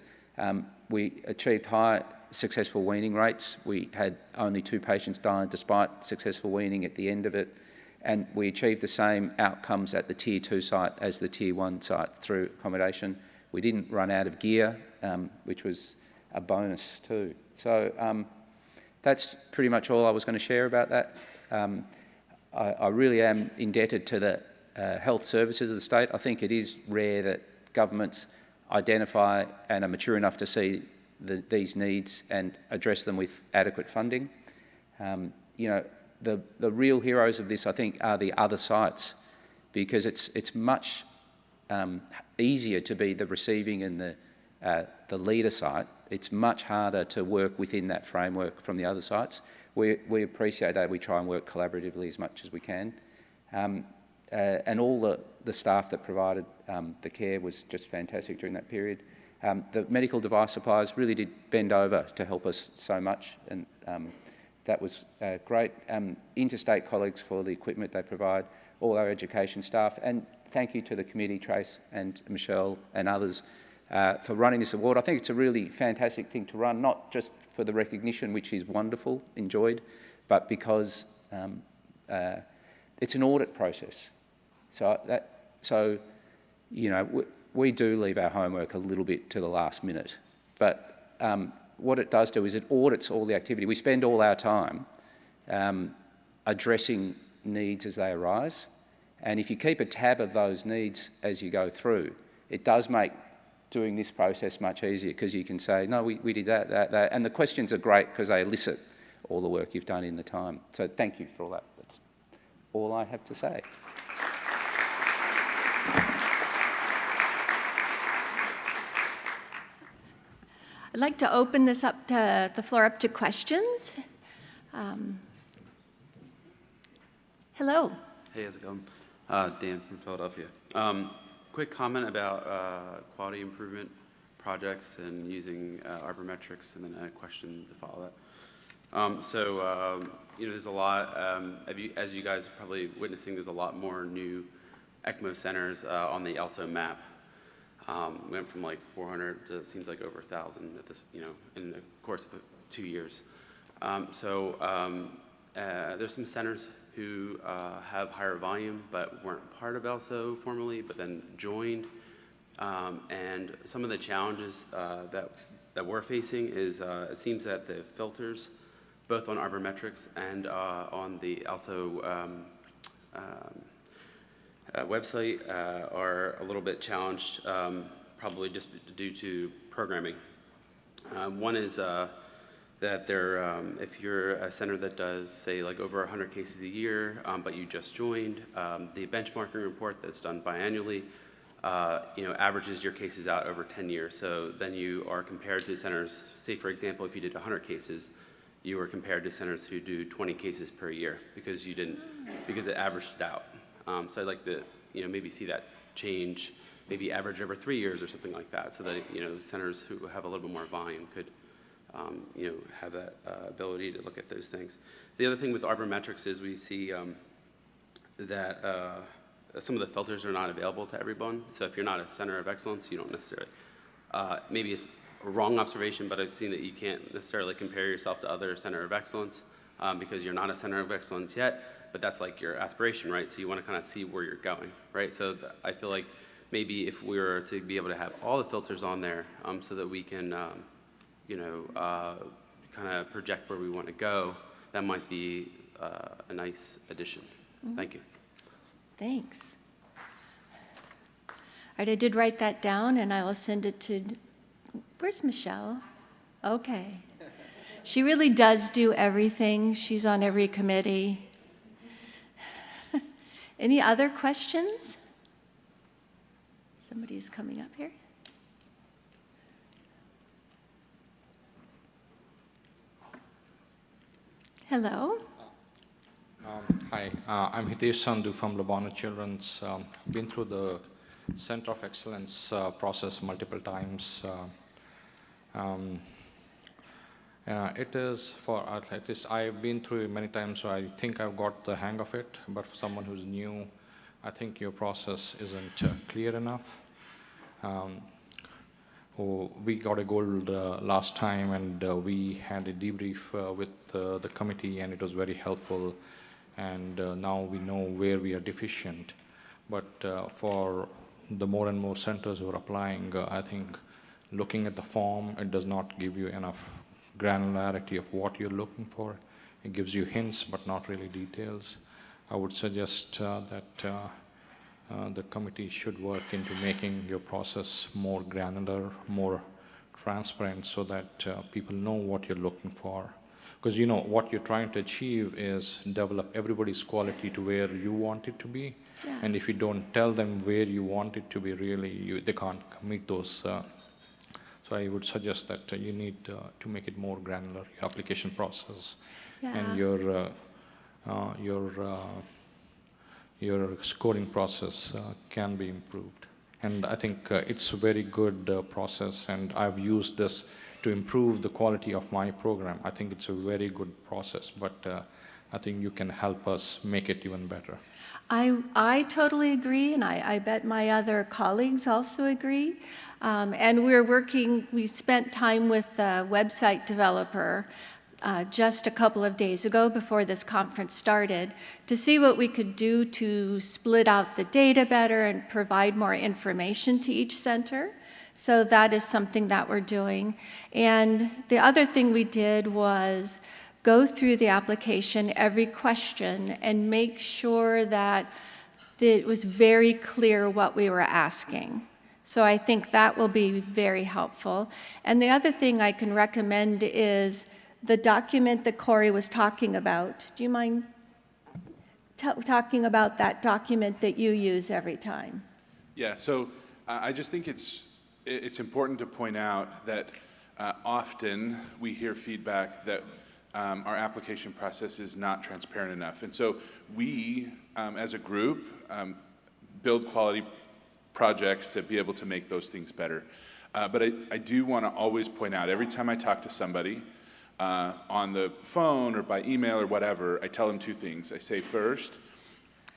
we achieved high successful weaning rates. We had only 2 patients dying despite successful weaning at the end of it. And we achieved the same outcomes at the Tier 2 site as the Tier 1 site through accommodation. We didn't run out of gear, which was a bonus too. So that's pretty much all I was going to share about that. I really am indebted to the health services of the state. I think it is rare that governments identify and are mature enough to see these needs and address them with adequate funding. The real heroes of this, I think, are the other sites, because it's much easier to be the receiving and the leader site. It's much harder to work within that framework from the other sites. We appreciate that. We try and work collaboratively as much as we can. And all the staff that provided the care was just fantastic during that period. The medical device suppliers really did bend over to help us so much, and that was great. Interstate colleagues for the equipment they provide, all our education staff, and thank you to the committee, Trace and Michelle and others, for running this award. I think it's a really fantastic thing to run, not just for the recognition, which is wonderful, enjoyed, but because it's an audit process. So we do leave our homework a little bit to the last minute, but what it does do is it audits all the activity. We spend all our time addressing needs as they arise, and if you keep a tab of those needs as you go through, it does make doing this process much easier, because you can say, no, we did that, and the questions are great because they elicit all the work you've done in the time. So thank you for all that. That's all I have to say. I'd like to open this up to the floor up to questions. Hello. Hey, how's it going? Dan from Philadelphia. Quick comment about quality improvement projects and using arborimetrics, and then a question to follow that. There's a lot, as you guys are probably witnessing, there's a lot more new ECMO centers on the ELSO map. Went from like 400 to, it seems like, over 1,000 at this, in the course of 2 years. There's some centers who have higher volume but weren't part of ELSO formerly, but then joined. And some of the challenges that we're facing is it seems that the filters, both on arborimetrics and on the ELSO website, are a little bit challenged, probably just due to programming. One is that if you're a center that does, say, like over 100 cases a year, but you just joined, the benchmarking report that's done biannually, averages your cases out over 10 years. So then you are compared to centers, say, for example, if you did 100 cases, you were compared to centers who do 20 cases per year because because it averaged it out. So I'd like to, maybe see that change, maybe average over 3 years or something like that, so that, centers who have a little bit more volume could, have that ability to look at those things. The other thing with Arbormetrics is we see that some of the filters are not available to everyone. So if you're not a center of excellence, you don't necessarily, maybe it's a wrong observation, but I've seen that you can't necessarily compare yourself to other center of excellence because you're not a center of excellence yet, but that's like your aspiration, right? So you want to kind of see where you're going, right? So I feel like maybe if we were to be able to have all the filters on there so that we can, kind of project where we want to go, that might be a nice addition. Thank you. Thanks. All right, I did write that down, and I will send it to, where's Michelle? Okay. She really does do everything. She's on every committee. Any other questions? Somebody's coming up here. Hello. Hi, I'm Hitesh Sandhu from Labana Children's. Been through the Center of Excellence process multiple times. It is for at least I've been through it many times, so I think I've got the hang of it. But for someone who's new, I think your process isn't clear enough. We got a gold last time, and we had a debrief with the committee, and it was very helpful. And now we know where we are deficient. But for the more and more centers who are applying, I think looking at the form, it does not give you enough granularity of what you're looking for. It gives you hints, but not really details. I would suggest that the committee should work into making your process more granular, more transparent, so that people know what you're looking for. Because what you're trying to achieve is develop everybody's quality to where you want it to be. Yeah. And if you don't tell them where you want it to be, really, they can't meet those. So I would suggest that you need to make it more granular, your application process, and your scoring process can be improved. And I think it's a very good process, and I've used this to improve the quality of my program. I think it's a very good process, but I think you can help us make it even better. I totally agree, and I bet my other colleagues also agree. And we spent time with the website developer just a couple of days ago before this conference started to see what we could do to split out the data better and provide more information to each center. So that is something that we're doing. And the other thing we did was go through the application, every question, and make sure that it was very clear what we were asking. So I think that will be very helpful. And the other thing I can recommend is the document that Corey was talking about. Do you mind talking about that document that you use every time? Yeah, so I just think it's important to point out that often we hear feedback that our application process is not transparent enough. And so we, as a group, build quality projects to be able to make those things better. But I do want to always point out, every time I talk to somebody on the phone or by email or whatever, I tell them two things. I say, first,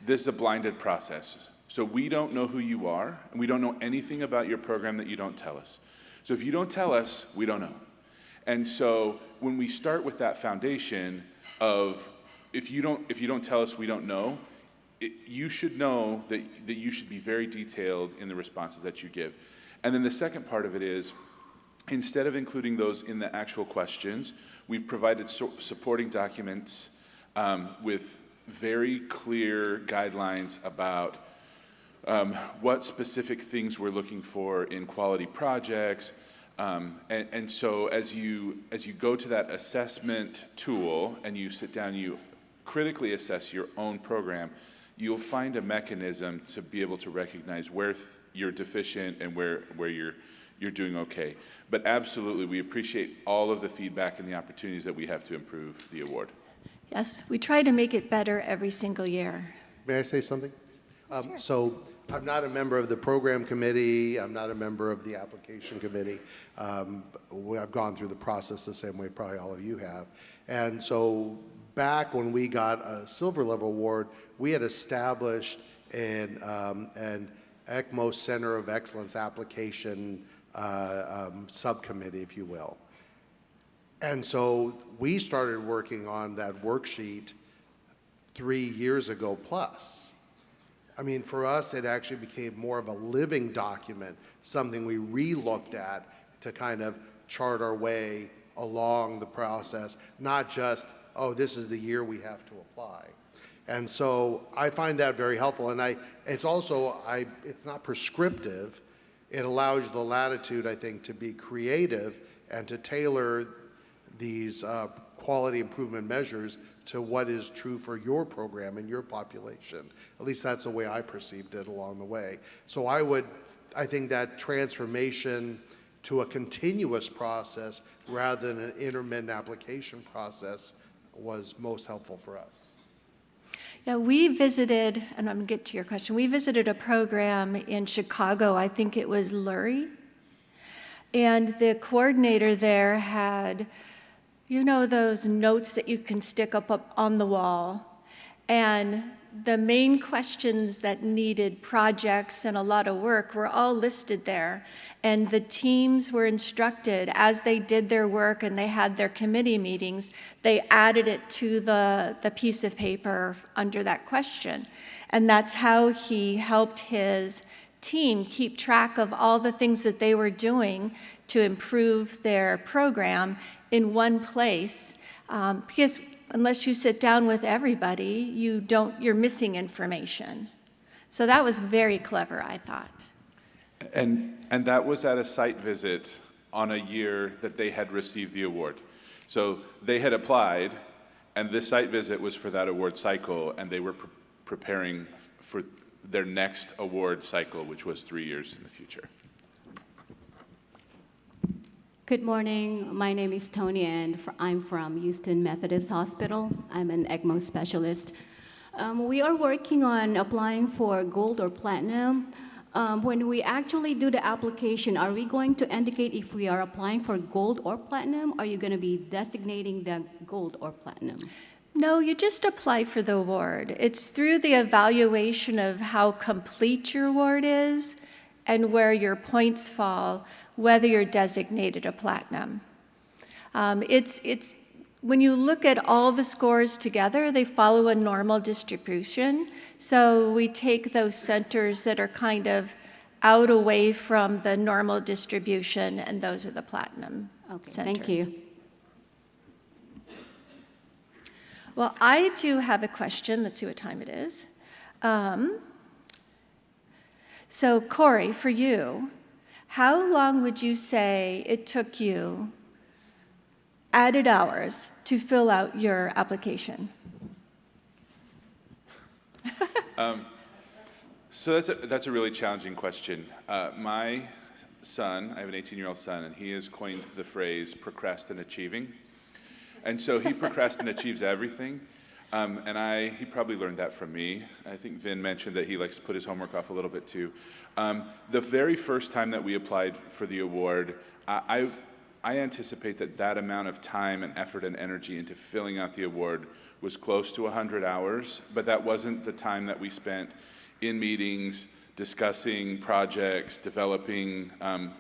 this is a blinded process. So we don't know who you are, and we don't know anything about your program that you don't tell us. So if you don't tell us, we don't know. And so when we start with that foundation of if you don't tell us, we don't know, you should know that you should be very detailed in the responses that you give. And then the second part of it is, instead of including those in the actual questions, we've provided supporting documents with very clear guidelines about what specific things we're looking for in quality projects. And so as you go to that assessment tool and you sit down, you critically assess your own program, you'll find a mechanism to be able to recognize where you're deficient and where you're doing okay. But absolutely, we appreciate all of the feedback and the opportunities that we have to improve the award. Yes, we try to make it better every single year. May I say something? So I'm not a member of the program committee. I'm not a member of the application committee. I've gone through the process the same way probably all of you have. And so back when we got a silver level award, we had established an ECMO Center of Excellence application subcommittee, if you will. And so we started working on that worksheet 3 years ago plus. I mean, for us, it actually became more of a living document, something we re-looked at to kind of chart our way along the process, not just, oh, this is the year we have to apply. And so I find that very helpful. And it's also, it's not prescriptive. It allows you the latitude, I think, to be creative and to tailor these quality improvement measures to what is true for your program and your population. At least that's the way I perceived it along the way. So I think that transformation to a continuous process rather than an intermittent application process was most helpful for us. Yeah, we visited, and I'm going to get to your question, we visited a program in Chicago, I think it was Lurie, and the coordinator there had, you know, those notes that you can stick up on the wall, and the main questions that needed projects and a lot of work were all listed there. And the teams were instructed as they did their work and they had their committee meetings, they added it to the piece of paper under that question. And that's how he helped his team keep track of all the things that they were doing to improve their program in one place. Because unless you sit down with everybody, you're missing information. So that was very clever, I thought. And that was at a site visit on a year that they had received the award. So they had applied, and this site visit was for that award cycle, and they were preparing for their next award cycle, which was 3 years in the future. Good morning. My name is Tony, and I'm from Houston Methodist Hospital. I'm an ECMO specialist. We are working on applying for gold or platinum. When we actually do the application, are we going to indicate if we are applying for gold or platinum? Are you going to be designating the gold or platinum? No, you just apply for the award. It's through the evaluation of how complete your award is and where your points fall, whether you're designated a platinum. When you look at all the scores together, they follow a normal distribution. So we take those centers that are kind of out away from the normal distribution, and those are the platinum centers. Thank you. Well, I do have a question. Let's see what time it is. So Corey, for you, how long would you say it took you, added hours, to fill out your application? So that's a really challenging question. My son, I have an 18-year-old son, and he has coined the phrase procrastinachieving. And so he procrastinachieves everything. He probably learned that from me. I think Vin mentioned that he likes to put his homework off a little bit too. The very first time that we applied for the award, I anticipate that amount of time and effort and energy into filling out the award was close to 100 hours, but that wasn't the time that we spent in meetings, discussing projects, developing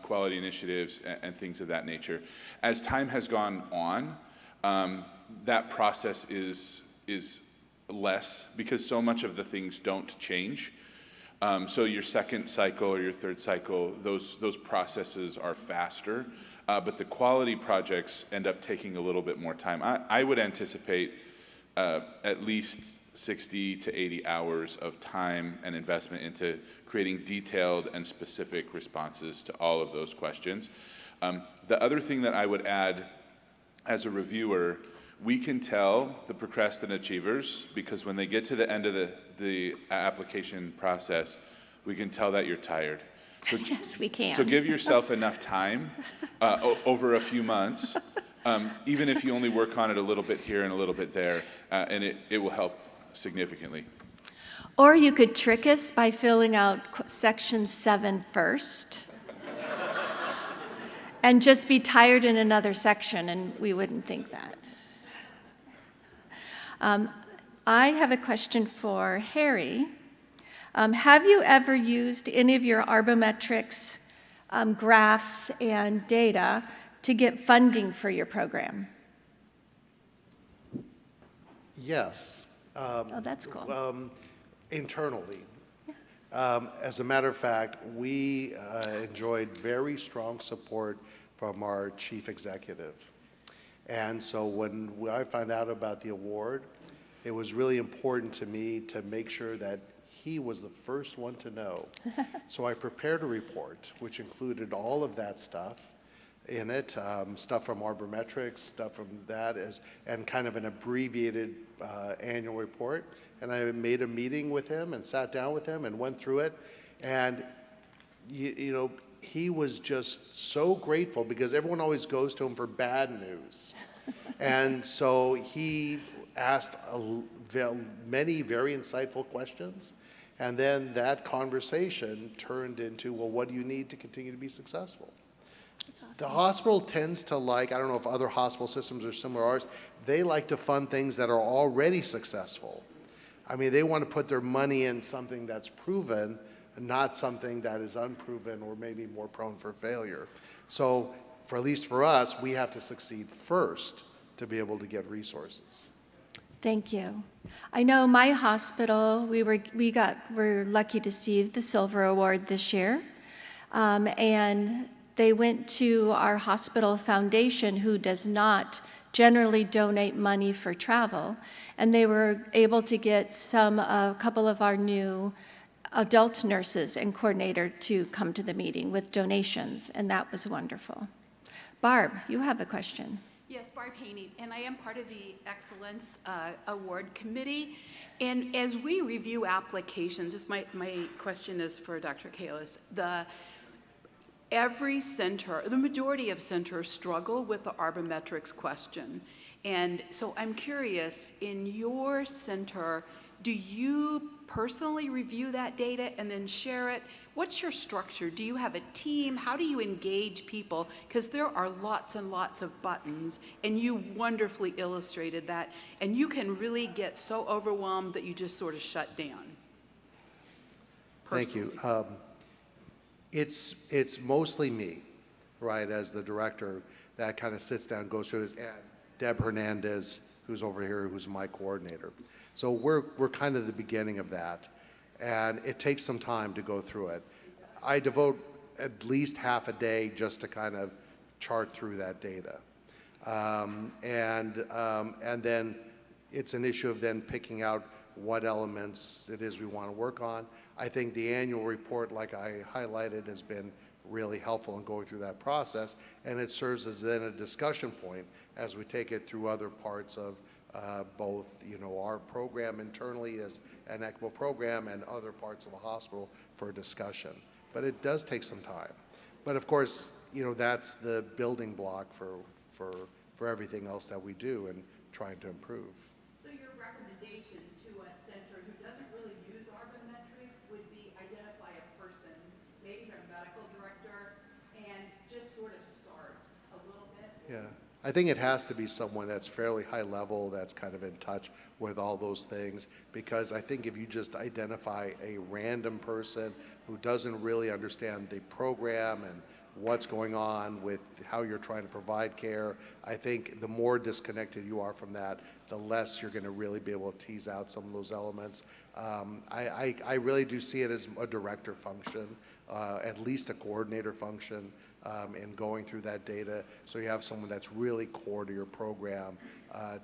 quality initiatives, and things of that nature. As time has gone on, that process is less because so much of the things don't change. So your second cycle or your third cycle, those processes are faster, but the quality projects end up taking a little bit more time. I would anticipate at least 60 to 80 hours of time and investment into creating detailed and specific responses to all of those questions. The other thing that I would add as a reviewer, we can tell the procrastinachievers because when they get to the end of the application process, we can tell that you're tired. Yes, we can. So give yourself enough time over a few months, even if you only work on it a little bit here and a little bit there, and it will help significantly. Or you could trick us by filling out section 7 first and just be tired in another section, and we wouldn't think that. I have a question for Harry. Have you ever used any of your Arbometrics graphs and data to get funding for your program? Yes. Oh, that's cool. Internally. As a matter of fact, we enjoyed very strong support from our chief executive. And so when I found out about the award, it was really important to me to make sure that he was the first one to know. So I prepared a report, which included all of that stuff in it, stuff from Arbometrics, stuff from that, and kind of an abbreviated annual report. And I made a meeting with him and sat down with him and went through it. And, you know, he was just so grateful because everyone always goes to him for bad news. And so he asked many very insightful questions. And then that conversation turned into, well, what do you need to continue to be successful? Awesome. The hospital tends to like, I don't know if other hospital systems are similar to ours, they like to fund things that are already successful. I mean, they want to put their money in something that's proven, not something that is unproven or maybe more prone for failure. So, at least for us, we have to succeed first to be able to get resources. Thank you. I know my hospital, we're lucky to receive the Silver Award this year. And they went to our hospital foundation, who does not generally donate money for travel. And they were able to get a couple of our new adult nurses and coordinator to come to the meeting with donations, and that was wonderful. Barb, you have a question. Yes, Barb Haney, and I am part of the Excellence Award Committee. And as we review applications, my question is for Dr. Kalis. Every center, the majority of centers struggle with the Arbometrics question. And so I'm curious, in your center, do you personally review that data and then share it? What's your structure? Do you have a team? How do you engage people? Because there are lots and lots of buttons, and you wonderfully illustrated that. And you can really get so overwhelmed that you just sort of shut down. Thank you. It's mostly me, right, as the director, that kind of sits down, goes through this, and Deb Hernandez, who's over here, who's my coordinator. So we're kind of the beginning of that, and it takes some time to go through it. I devote at least half a day just to kind of chart through that data. And then it's an issue of then picking out what elements it is we want to work on. I think the annual report, like I highlighted, has been really helpful in going through that process, and it serves as then a discussion point as we take it through other parts of both, our program internally as an ECMO program and other parts of the hospital for discussion. But it does take some time. But of course, that's the building block for everything else that we do and trying to improve. So your recommendation to a center who doesn't really use Arbometrics would be identify a person, maybe their medical director, and just sort of start a little bit? Yeah. I think it has to be someone that's fairly high level, that's kind of in touch with all those things, because I think if you just identify a random person who doesn't really understand the program and what's going on with how you're trying to provide care, I think the more disconnected you are from that, the less you're going to really be able to tease out some of those elements. I really do see it as a director function, at least a coordinator function, in going through that data, so you have someone that's really core to your program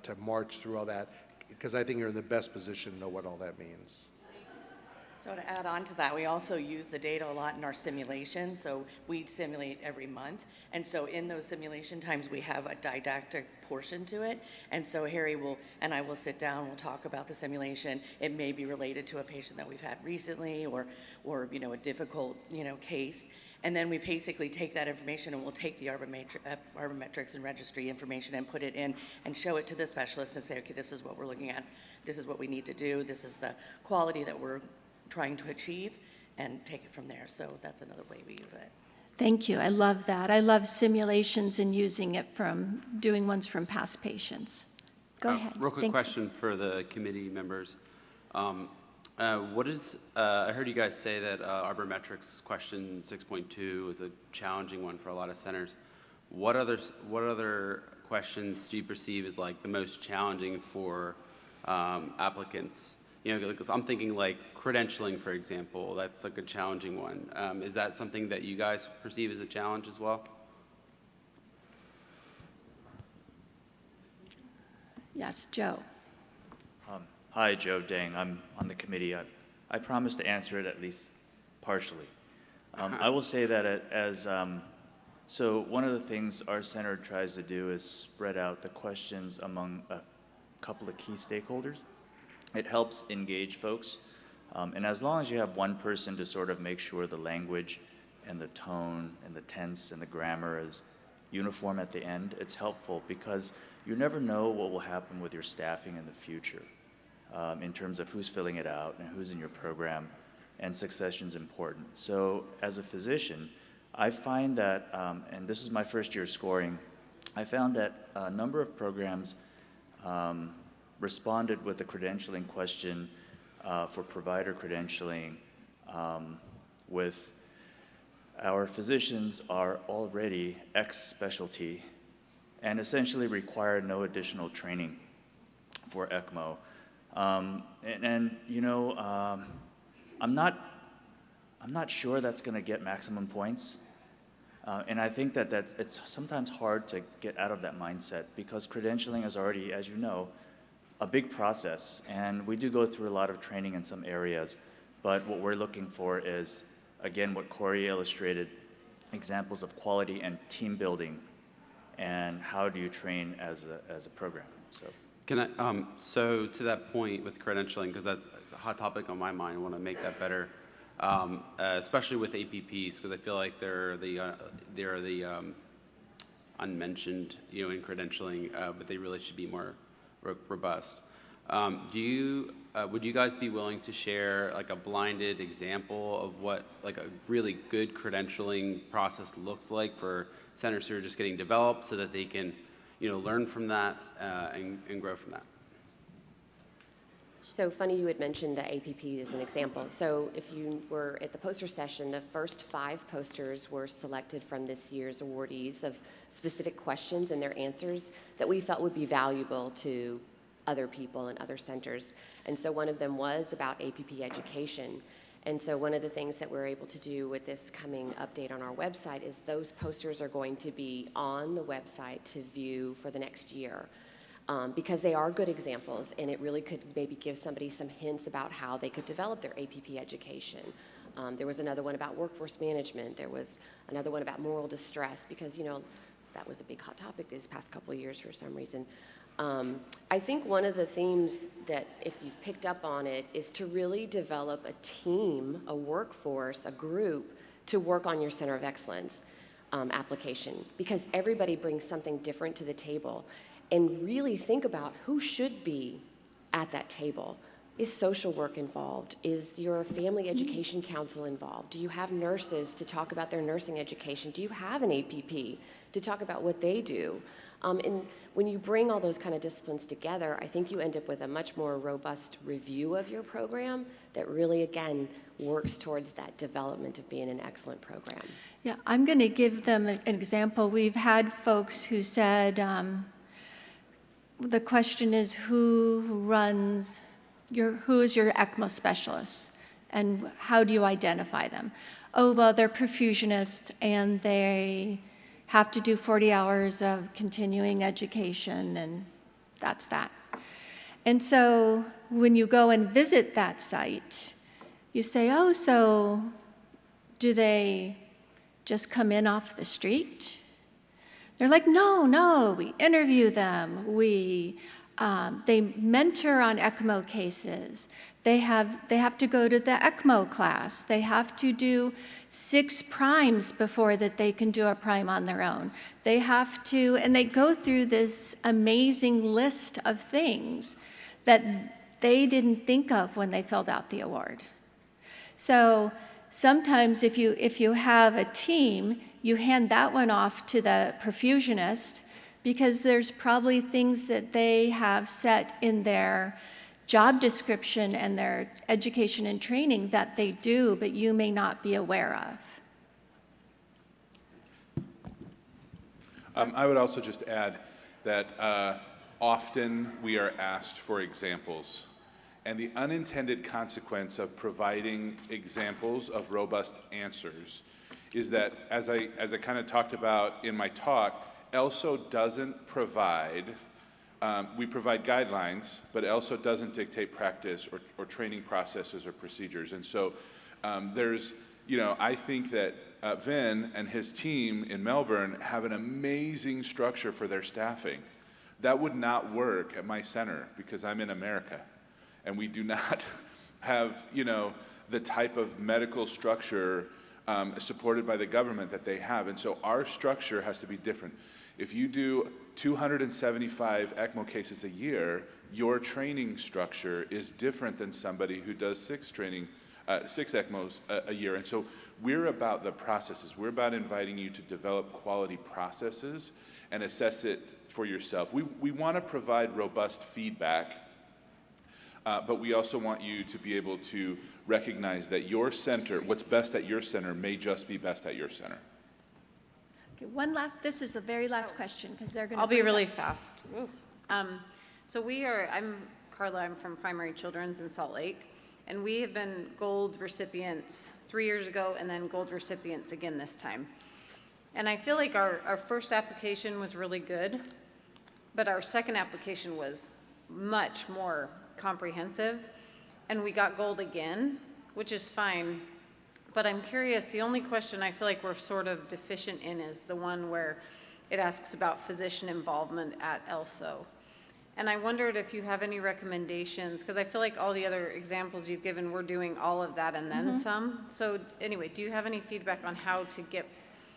to march through all that, because I think you're in the best position to know what all that means. So to add on to that, we also use the data a lot in our simulation. So we simulate every month. And so in those simulation times, we have a didactic portion to it. And so Harry and I will sit down, we'll talk about the simulation. It may be related to a patient that we've had recently or a difficult, case. And then we basically take that information and we'll take the arbormetrics and registry information and put it in and show it to the specialist and say, okay, this is what we're looking at. This is what we need to do. This is the quality that we're trying to achieve, and take it from there. So that's another way we use it. Thank you. I love that. I love simulations and using it from doing ones from past patients. Go ahead. Real quick Thank you. question for the committee members. I heard you guys say that Arbormetrics question 6.2 is a challenging one for a lot of centers. What other questions do you perceive as like the most challenging for applicants? Because I'm thinking like credentialing, for example, that's like a challenging one. Is that something that you guys perceive as a challenge as well? Yes, Joe. Hi, Joe Dang. I'm on the committee. I promise to answer it at least partially. I will say that so one of the things our center tries to do is spread out the questions among a couple of key stakeholders. It helps engage folks. And as long as you have one person to sort of make sure the language and the tone and the tense and the grammar is uniform at the end, it's helpful because you never know what will happen with your staffing in the future in terms of who's filling it out and who's in your program, and succession is important. So as a physician, I find that, and this is my first year scoring, I found that a number of programs responded with a credentialing question for provider credentialing with our physicians are already X-specialty and essentially require no additional training for ECMO. I'm not sure that's going to get maximum points. And I think that it's sometimes hard to get out of that mindset because credentialing is already, as you know, a big process, and we do go through a lot of training in some areas, but what we're looking for is, again, what Corey illustrated, examples of quality and team building, and how do you train as a program. So Can I, so to that point with credentialing, because that's a hot topic on my mind, I want to make that better, especially with APPs, because I feel like they're the unmentioned, in credentialing, but they really should be more robust. Would you guys be willing to share like a blinded example of what like a really good credentialing process looks like for centers who are just getting developed so that they can, learn from that and grow from that? So funny you had mentioned the APP as an example. So if you were at the poster session, the first 5 posters were selected from this year's awardees of specific questions and their answers that we felt would be valuable to other people and other centers. And so one of them was about APP education. And so one of the things that we're able to do with this coming update on our website is those posters are going to be on the website to view for the next year. Because they are good examples, and it really could maybe give somebody some hints about how they could develop their APP education. There was another one about workforce management. There was another one about moral distress, because, that was a big hot topic these past couple of years for some reason. I think one of the themes that, if you've picked up on it, is to really develop a team, a workforce, a group to work on your Center of Excellence application, because everybody brings something different to the table. And really think about who should be at that table. Is social work involved? Is your family education council involved? Do you have nurses to talk about their nursing education? Do you have an APP to talk about what they do? And when you bring all those kind of disciplines together, I think you end up with a much more robust review of your program that really, again, works towards that development of being an excellent program. Yeah, I'm going to give them an example. We've had folks who said, the question is who is your ECMO specialist, and how do you identify them? Oh, well, they're perfusionists and they have to do 40 hours of continuing education, and that's that. And so when you go and visit that site, you say, oh, so do they just come in off the street? They're like, no, we interview them. They mentor on ECMO cases. They have to go to the ECMO class. They have to do 6 primes before that they can do a prime on their own. They have to, and they go through this amazing list of things that they didn't think of when they filled out the award. So sometimes if you have a team, you hand that one off to the perfusionist because there's probably things that they have set in their job description and their education and training that they do, but you may not be aware of. I would also just add that often we are asked for examples. And the unintended consequence of providing examples of robust answers is that, as I kind of talked about in my talk, ELSO doesn't provide, we provide guidelines, but ELSO doesn't dictate practice or training processes or procedures. And so there's, I think that Vin and his team in Melbourne have an amazing structure for their staffing. That would not work at my center because I'm in America. And we do not have, the type of medical structure supported by the government that they have. And so our structure has to be different. If you do 275 ECMO cases a year, your training structure is different than somebody who does 6 ECMOs a year. And so we're about the processes. We're about inviting you to develop quality processes and assess it for yourself. We want to provide robust feedback. But we also want you to be able to recognize that your center, what's best at your center, may just be best at your center. Okay, this is the very last question, because they're going to. I'll be really fast. So I'm Carla, I'm from Primary Children's in Salt Lake, and we have been gold recipients 3 years ago and then gold recipients again this time. And I feel like our first application was really good, but our second application was much more comprehensive, and we got gold again, which is fine. But I'm curious, the only question I feel like we're sort of deficient in is the one where it asks about physician involvement at ELSO. And I wondered if you have any recommendations, because I feel like all the other examples you've given, we're doing all of that and then some. So anyway, do you have any feedback on how to get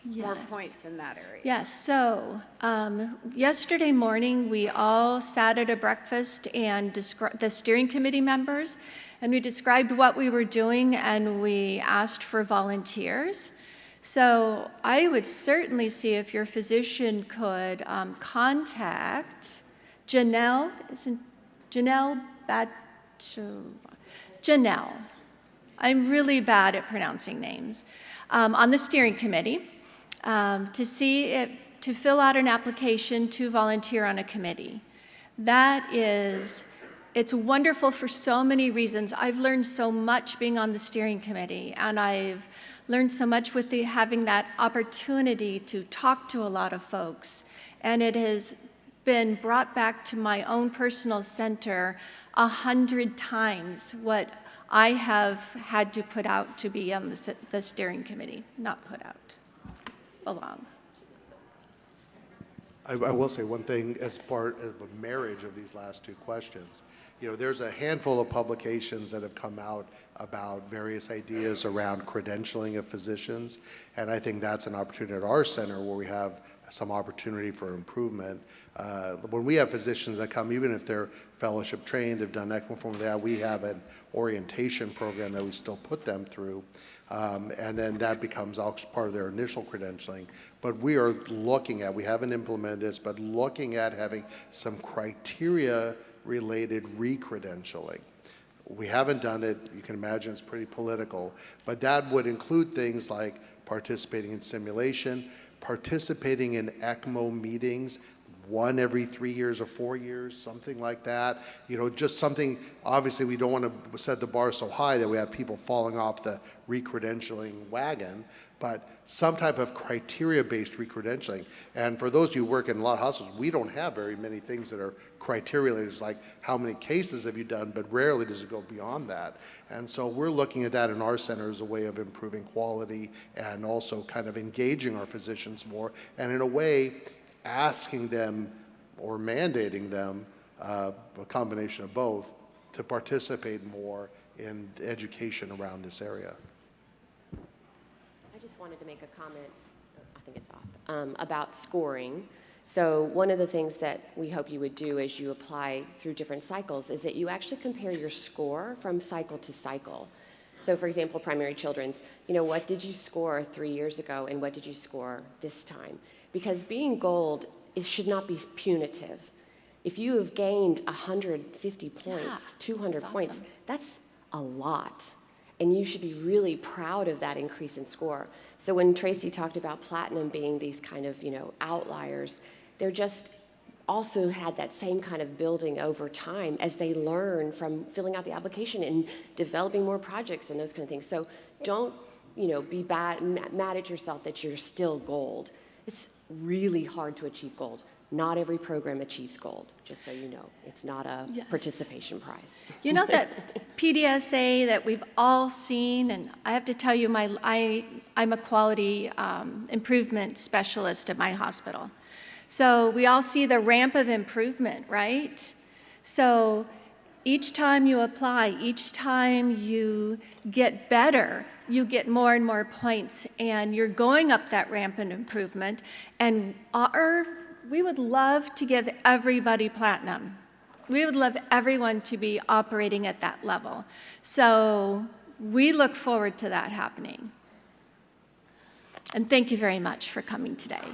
more points in that area? Yes, so yesterday morning we all sat at a breakfast and the steering committee members, and we described what we were doing and we asked for volunteers. So I would certainly see if your physician could contact Janelle Janelle. I'm really bad at pronouncing names. On the steering committee. To fill out an application to volunteer on a committee. It's wonderful for so many reasons. I've learned so much being on the steering committee, and I've learned so much with having that opportunity to talk to a lot of folks. And it has been brought back to my own personal center 100 times what I have had to put out to be on the steering committee, not put out. Belong. I will say one thing as part of a marriage of these last 2 questions. There's a handful of publications that have come out about various ideas around credentialing of physicians, and I think that's an opportunity at our center where we have some opportunity for improvement. When we have physicians that come, even if they're fellowship trained, have done ECMO form, we have an orientation program that we still put them through. And then that becomes part of their initial credentialing. But we are looking at, we haven't implemented this, but looking at having some criteria-related re-credentialing. We haven't done it. You can imagine it's pretty political. But that would include things like participating in simulation, participating in ECMO meetings 1 every 3 years or 4 years, something like that. You know, just something, obviously we don't want to set the bar so high that we have people falling off the recredentialing wagon, but some type of criteria-based recredentialing. And for those of you who work in a lot of hospitals, we don't have very many things that are criteria. It's like how many cases have you done, but rarely does it go beyond that. And so we're looking at that in our center as a way of improving quality and also kind of engaging our physicians more, and in a way asking them or mandating them, a combination of both, to participate more in education around this area. I just wanted to make a comment, I think it's off, about scoring. So one of the things that we hope you would do as you apply through different cycles is that you actually compare your score from cycle to cycle. So for example, primary children's, you know, what did you score 3 years ago and what did you score this time? Because being gold should not be punitive. If you have gained 150 points, 200 points, that's a lot. And you should be really proud of that increase in score. So when Tracy talked about platinum being these kind of, you know, outliers, they're just also had that same kind of building over time as they learn from filling out the application and developing more projects and those kind of things. So don't, you know, be mad at yourself that you're still gold. It's really hard to achieve gold. Not every program achieves gold, just so you know. It's not a participation prize. You know that PDSA that we've all seen, and I have to tell you, I'm a quality improvement specialist at my hospital. So we all see the ramp of improvement, right? So each time you apply, each time you get better, you get more and more points, and you're going up that ramp in improvement. And we would love to give everybody platinum. We would love everyone to be operating at that level. So we look forward to that happening. And thank you very much for coming today.